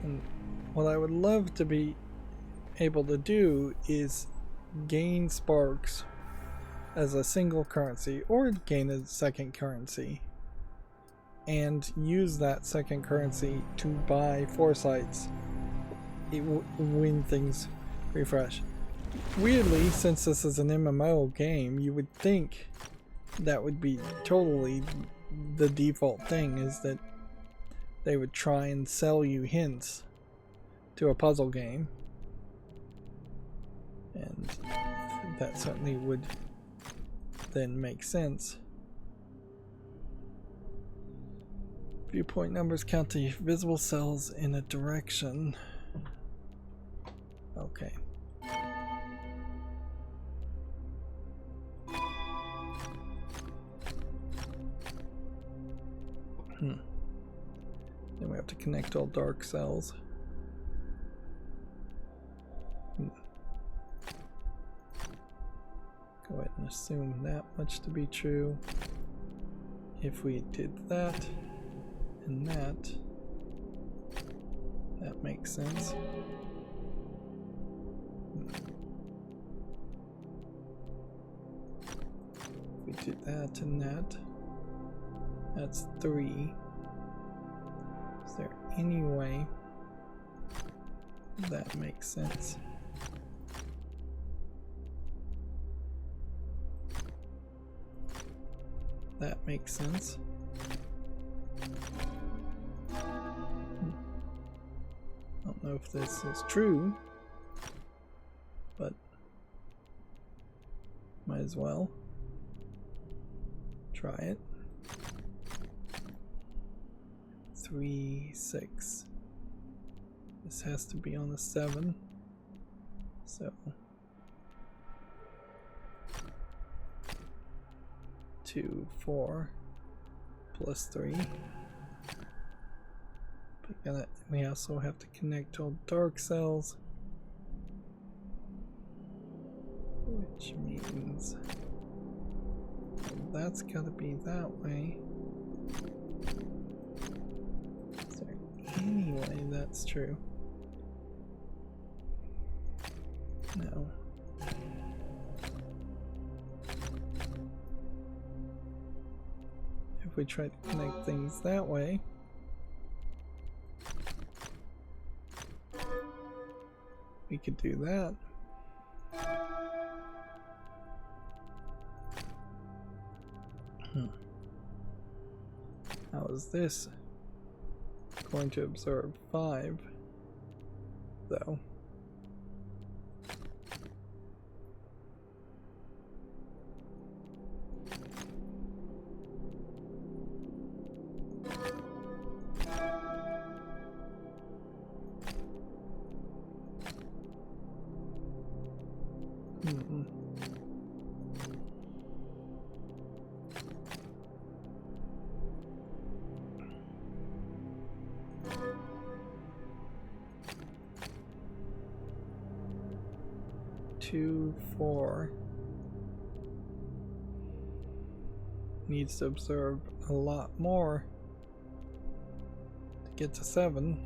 [SPEAKER 1] And what I would love to be able to do is gain sparks as a single currency, or gain a second currency and use that second currency to buy foresights when things refresh. Weirdly, since this is an MMO game, you would think that would be totally the default thing, is that they would try and sell you hints to a puzzle game. And that certainly would then make sense. Viewpoint numbers count the visible cells in a direction. Okay. Then we have to connect all dark cells. Go ahead and assume that much to be true. If we did that and that, that makes sense. If we did that and that, that's 3. Is there any way that makes sense? That makes sense. Don't know if this is true, but might as well try it. 3, 6. This has to be on the 7. So 2, 4 plus 3. But we also have to connect all dark cells, which means that's gotta be that way. Is there any way that's true? No. If we try to connect things that way, we could do that. How is this going to absorb 5, though? Two, 4 needs to absorb a lot more to get to 7.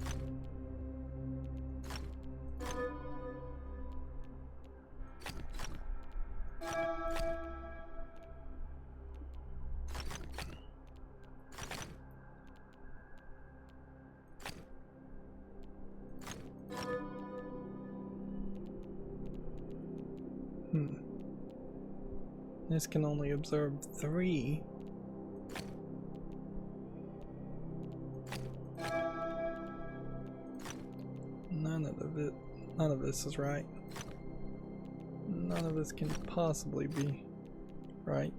[SPEAKER 1] This can only absorb 3. None of this is right. None of this can possibly be right.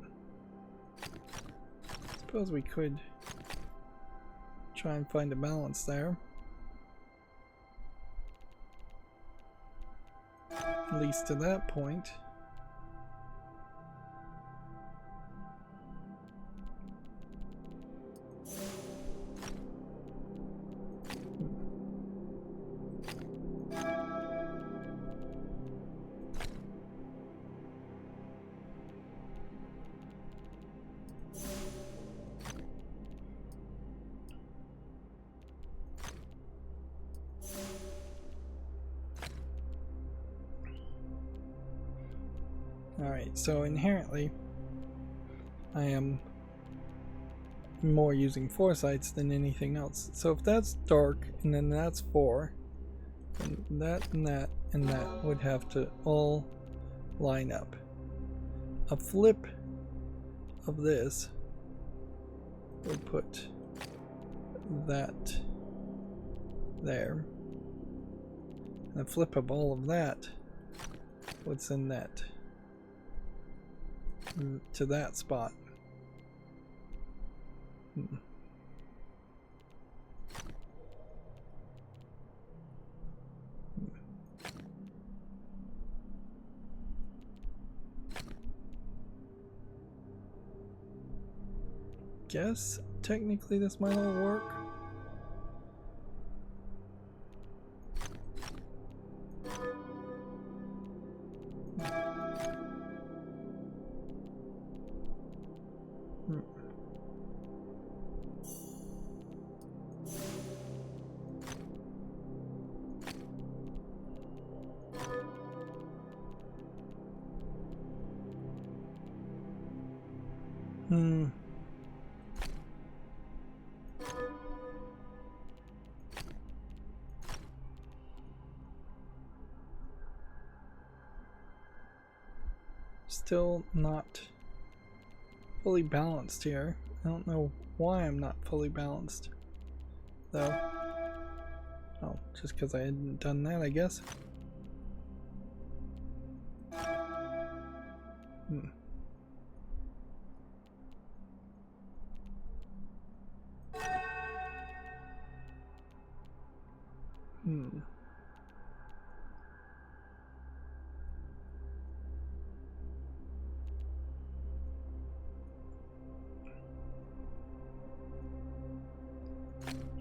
[SPEAKER 1] Suppose we could try and find a balance there. At least to that point. Alright, so inherently I am more using foresights than anything else. So if that's dark and then that's 4, then that and that and that would have to all line up. A flip of this would put that there. And a flip of all of that would send that to that spot. Guess technically this might all work. Still not fully balanced here. I don't know why I'm not fully balanced, though. Oh, just because I hadn't done that, I guess.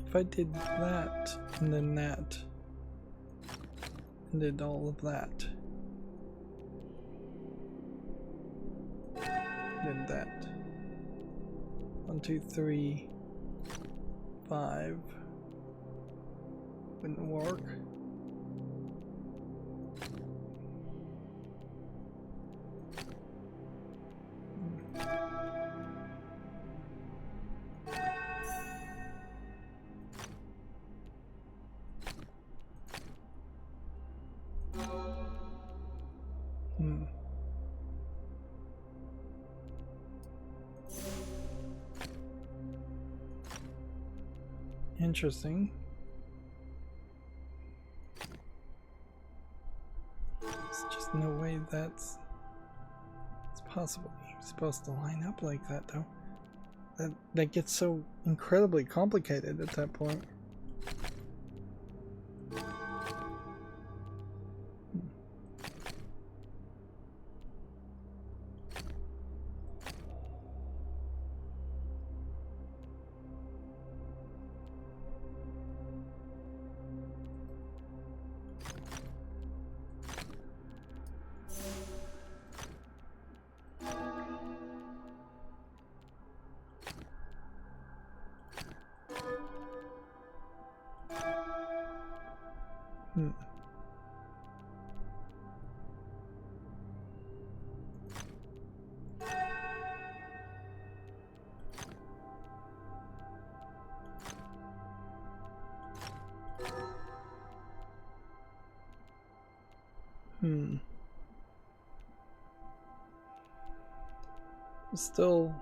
[SPEAKER 1] If I did that, and then that, and did all of that, did that, 1, 2, 3, 5, wouldn't work. Interesting. There's just no way it's possible. You're supposed to line up like that, though. That gets so incredibly complicated at that point. Still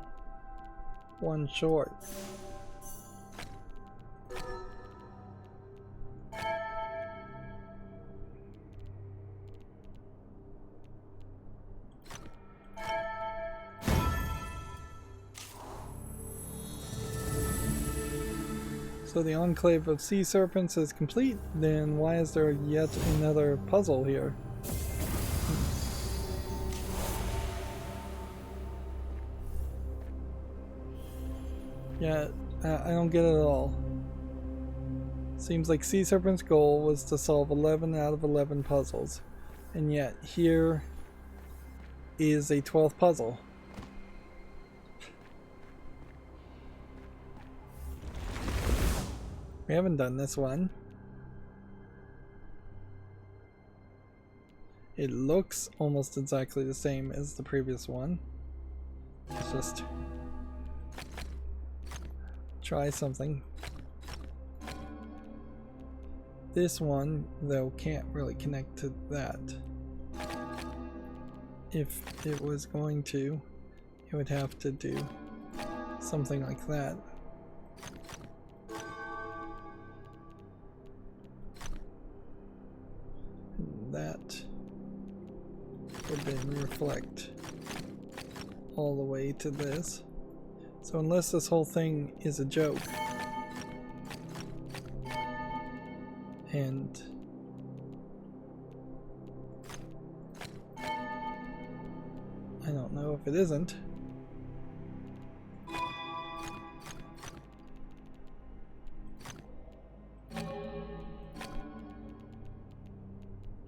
[SPEAKER 1] one short. So the enclave of sea serpents is complete, then why is there yet another puzzle here? Yeah, I don't get it at all. Seems like Sea Serpent's goal was to solve 11 out of 11 puzzles, and yet here is a 12th puzzle. We haven't done this one. It looks almost exactly the same as the previous one. It's just try something. This one, though, can't really connect to that. If it was going to, it would have to do something like that. And that would then reflect all the way to this. So unless this whole thing is a joke, and I don't know if it isn't.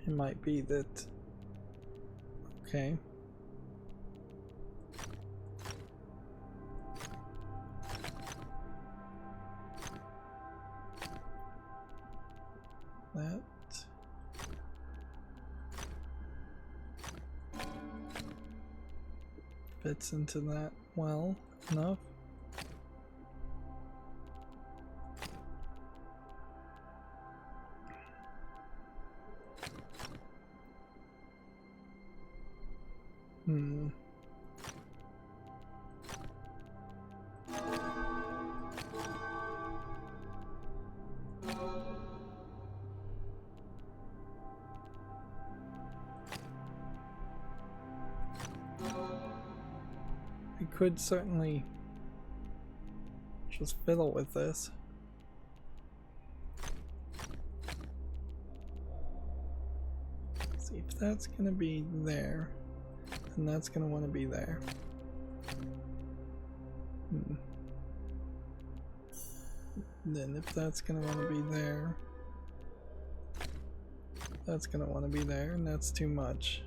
[SPEAKER 1] It might be that, okay. That. Fits into that well enough. We could certainly just fiddle with this. See if that's gonna be there, and that's gonna want to be there. Then if that's gonna want to be there, that's gonna want to be there, and that's too much.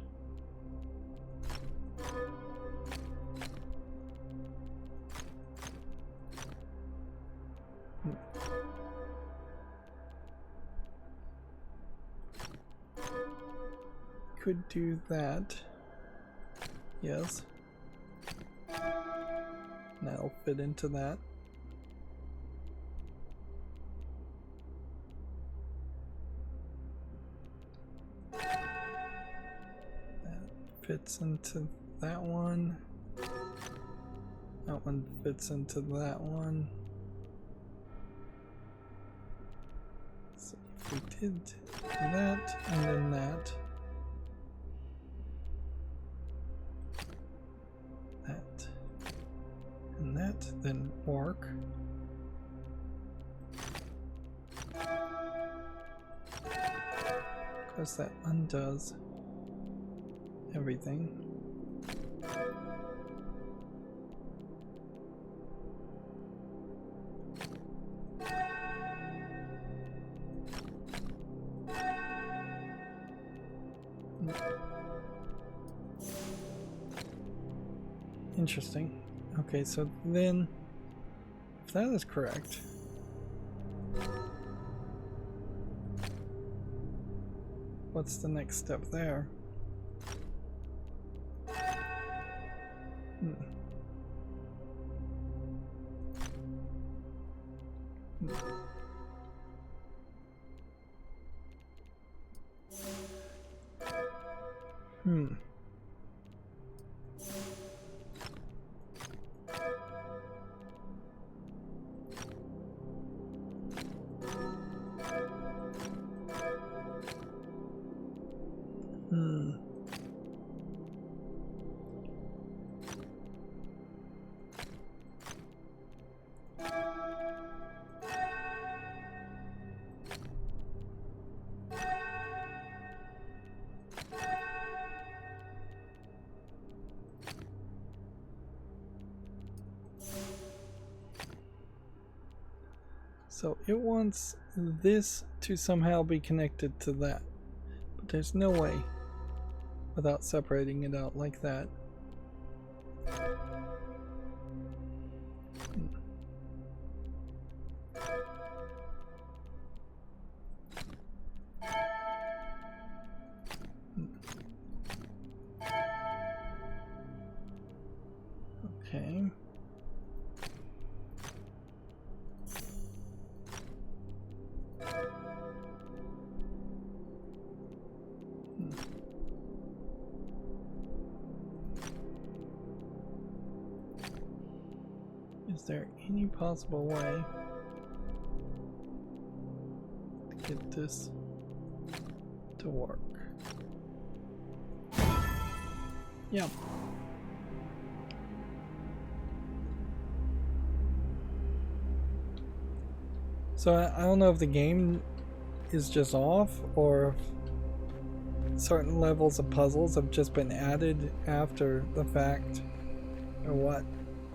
[SPEAKER 1] Could do that. Yes. That'll fit into that. That fits into that one. That one fits into that one. So if we did that and then that. And that, then work. Because that undoes everything. Interesting. Okay, so then, if that is correct, what's the next step there? So it wants this to somehow be connected to that, but there's no way without separating it out like that. Okay. there any possible way to get this to work? Yeah. So I don't know if the game is just off or if certain levels of puzzles have just been added after the fact or what.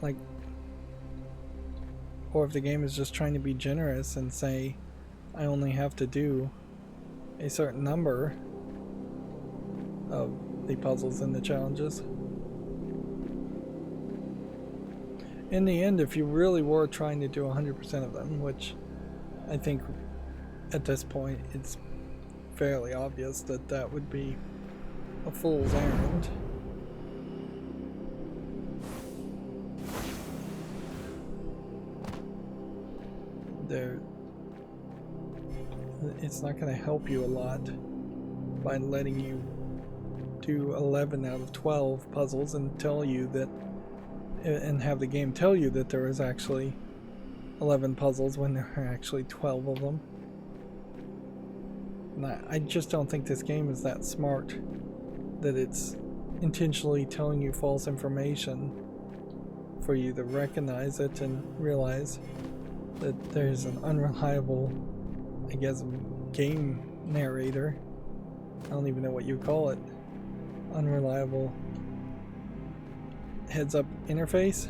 [SPEAKER 1] Like, or if the game is just trying to be generous and say I only have to do a certain number of the puzzles and the challenges. In the end, if you really were trying to do 100% of them, which I think at this point it's fairly obvious that that would be a fool's errand. It's not going to help you a lot by letting you do 11 out of 12 puzzles and tell you that, and have the game tell you that there is actually 11 puzzles when there are actually 12 of them. And I just don't think this game is that smart, that it's intentionally telling you false information for you to recognize it and realize that there's an unreliable, I guess, game narrator. I don't even know what you call it. Unreliable heads-up interface.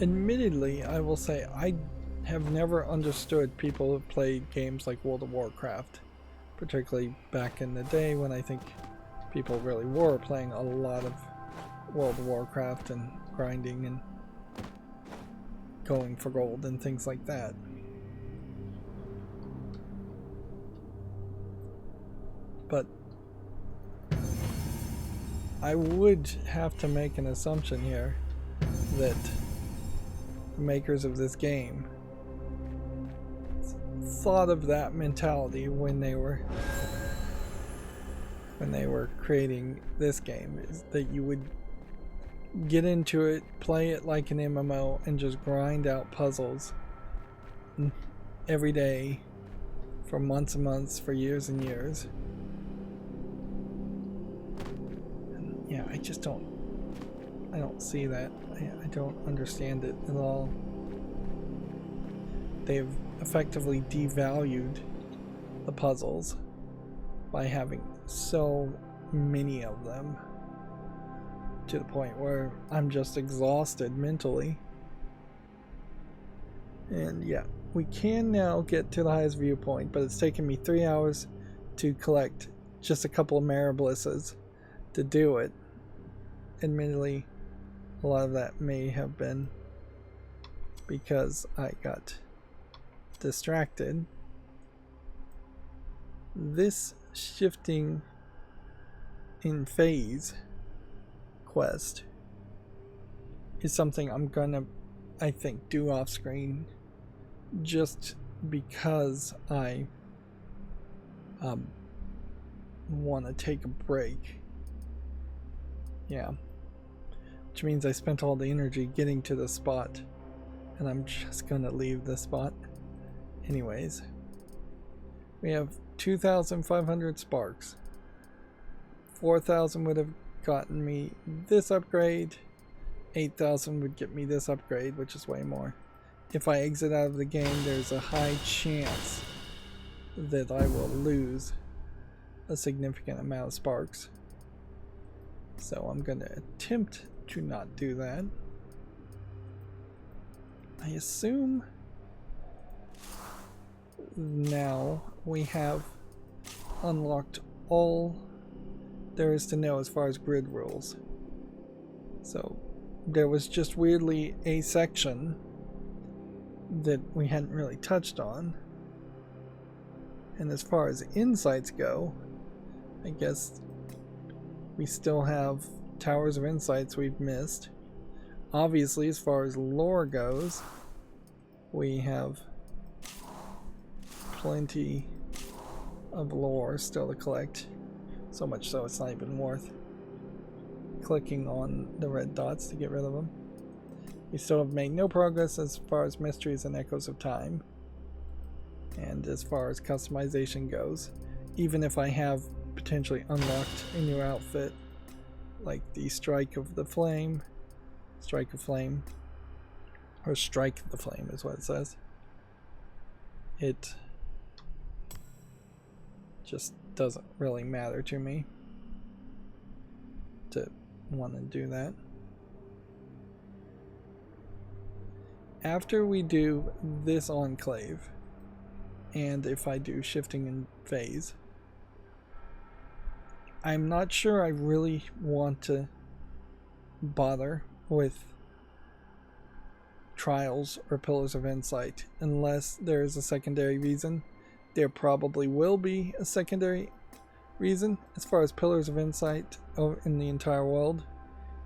[SPEAKER 1] Admittedly, I will say I have never understood people who have played games like World of Warcraft, particularly back in the day when I think people really were playing a lot of World of Warcraft and grinding and going for gold and things like that. But I would have to make an assumption here that the makers of this game thought of that mentality when they were creating this game, is that you would get into it, play it like an MMO, and just grind out puzzles every day for months and months, for years and years. And yeah, I don't see that. I don't understand it at all. They've effectively devalued the puzzles by having so many of them, to the point where I'm just exhausted mentally. And yeah, we can now get to the highest viewpoint, but it's taken me 3 hours to collect just a couple of Mariblisses to do it. Admittedly, a lot of that may have been because I got distracted. This shifting in phase quest is something I'm gonna, I think, do off screen, just because I want to take a break. Yeah, which means I spent all the energy getting to the spot, and I'm just gonna leave the spot anyways. We have 2,500 sparks. 4,000 would have gotten me this upgrade. 8,000 would get me this upgrade, which is way more. If I exit out of the game, there's a high chance that I will lose a significant amount of sparks. So I'm going to attempt to not do that. I assume now we have unlocked all there is to know as far as grid rules. So there was just weirdly a section that we hadn't really touched on. And as far as insights go, I guess we still have Towers of Insights we've missed. Obviously, as far as lore goes, we have plenty of lore still to collect. So much so it's not even worth clicking on the red dots to get rid of them. We still have made no progress as far as mysteries and echoes of time. And as far as customization goes, even if I have potentially unlocked a new outfit, like the Strike of the Flame, or Strike the Flame is what it says, it just doesn't really matter to me to want to do that. After we do this enclave, and if I do shifting in phase, I'm not sure I really want to bother with trials or pillars of insight unless there is a secondary reason. There probably will be a secondary reason. As far as pillars of insight in the entire world,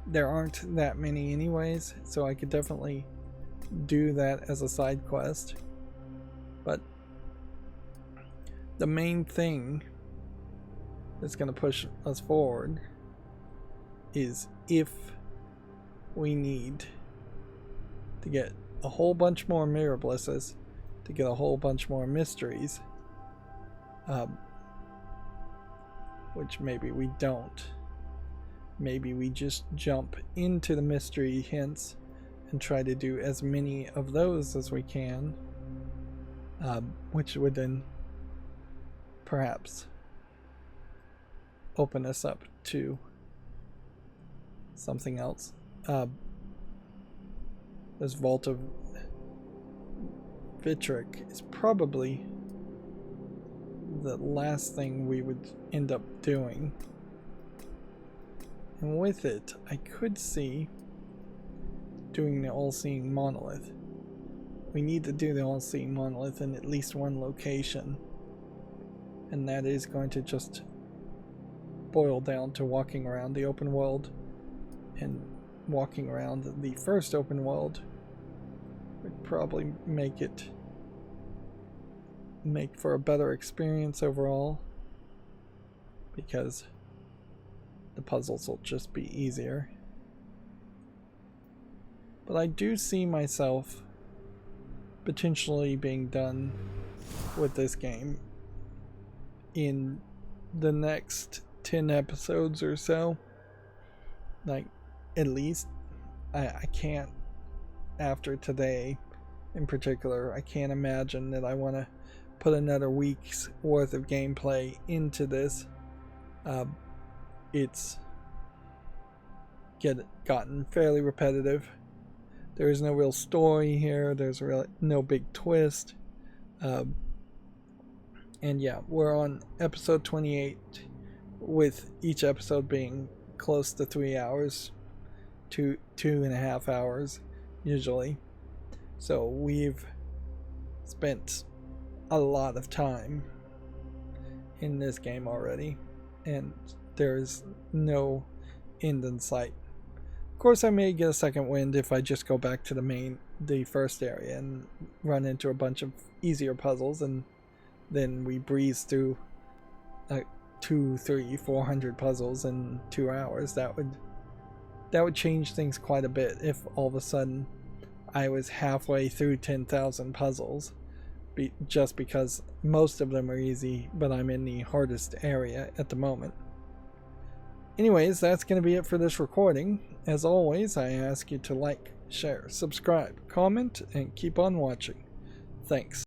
[SPEAKER 1] there aren't that many anyways, so I could definitely do that as a side quest. But the main thing that's going to push us forward is if we need to get a whole bunch more mirror blisses, to get a whole bunch more mysteries, which maybe we don't. Maybe we just jump into the mystery hints and try to do as many of those as we can, which would then perhaps open us up to something else. This Vault of Vitric is probably the last thing we would end up doing. And with it, I could see doing the all-seeing monolith. We need to do the all-seeing monolith in at least one location. And that is going to just boil down to walking around the open world. And walking around the first open world would probably make for a better experience overall, because the puzzles will just be easier. But I do see myself potentially being done with this game in the next 10 episodes or so. Like, at least. I can't, after today in particular, I can't imagine that I want to put another week's worth of gameplay into this. It's gotten fairly repetitive. There is no real story here. There's really no big twist. And yeah, we're on episode 28, with each episode being close to 3 hours, 2.5 hours usually. So we've spent a lot of time in this game already, and there's no end in sight. Of course, I may get a second wind if I just go back to the first area and run into a bunch of easier puzzles, and then we breeze through 200, 300, 400 puzzles in 2 hours. That would change things quite a bit if all of a sudden I was halfway through 10,000 puzzles, just because most of them are easy, but I'm in the hardest area at the moment. Anyways, that's going to be it for this recording. As always, I ask you to like, share, subscribe, comment, and keep on watching. Thanks.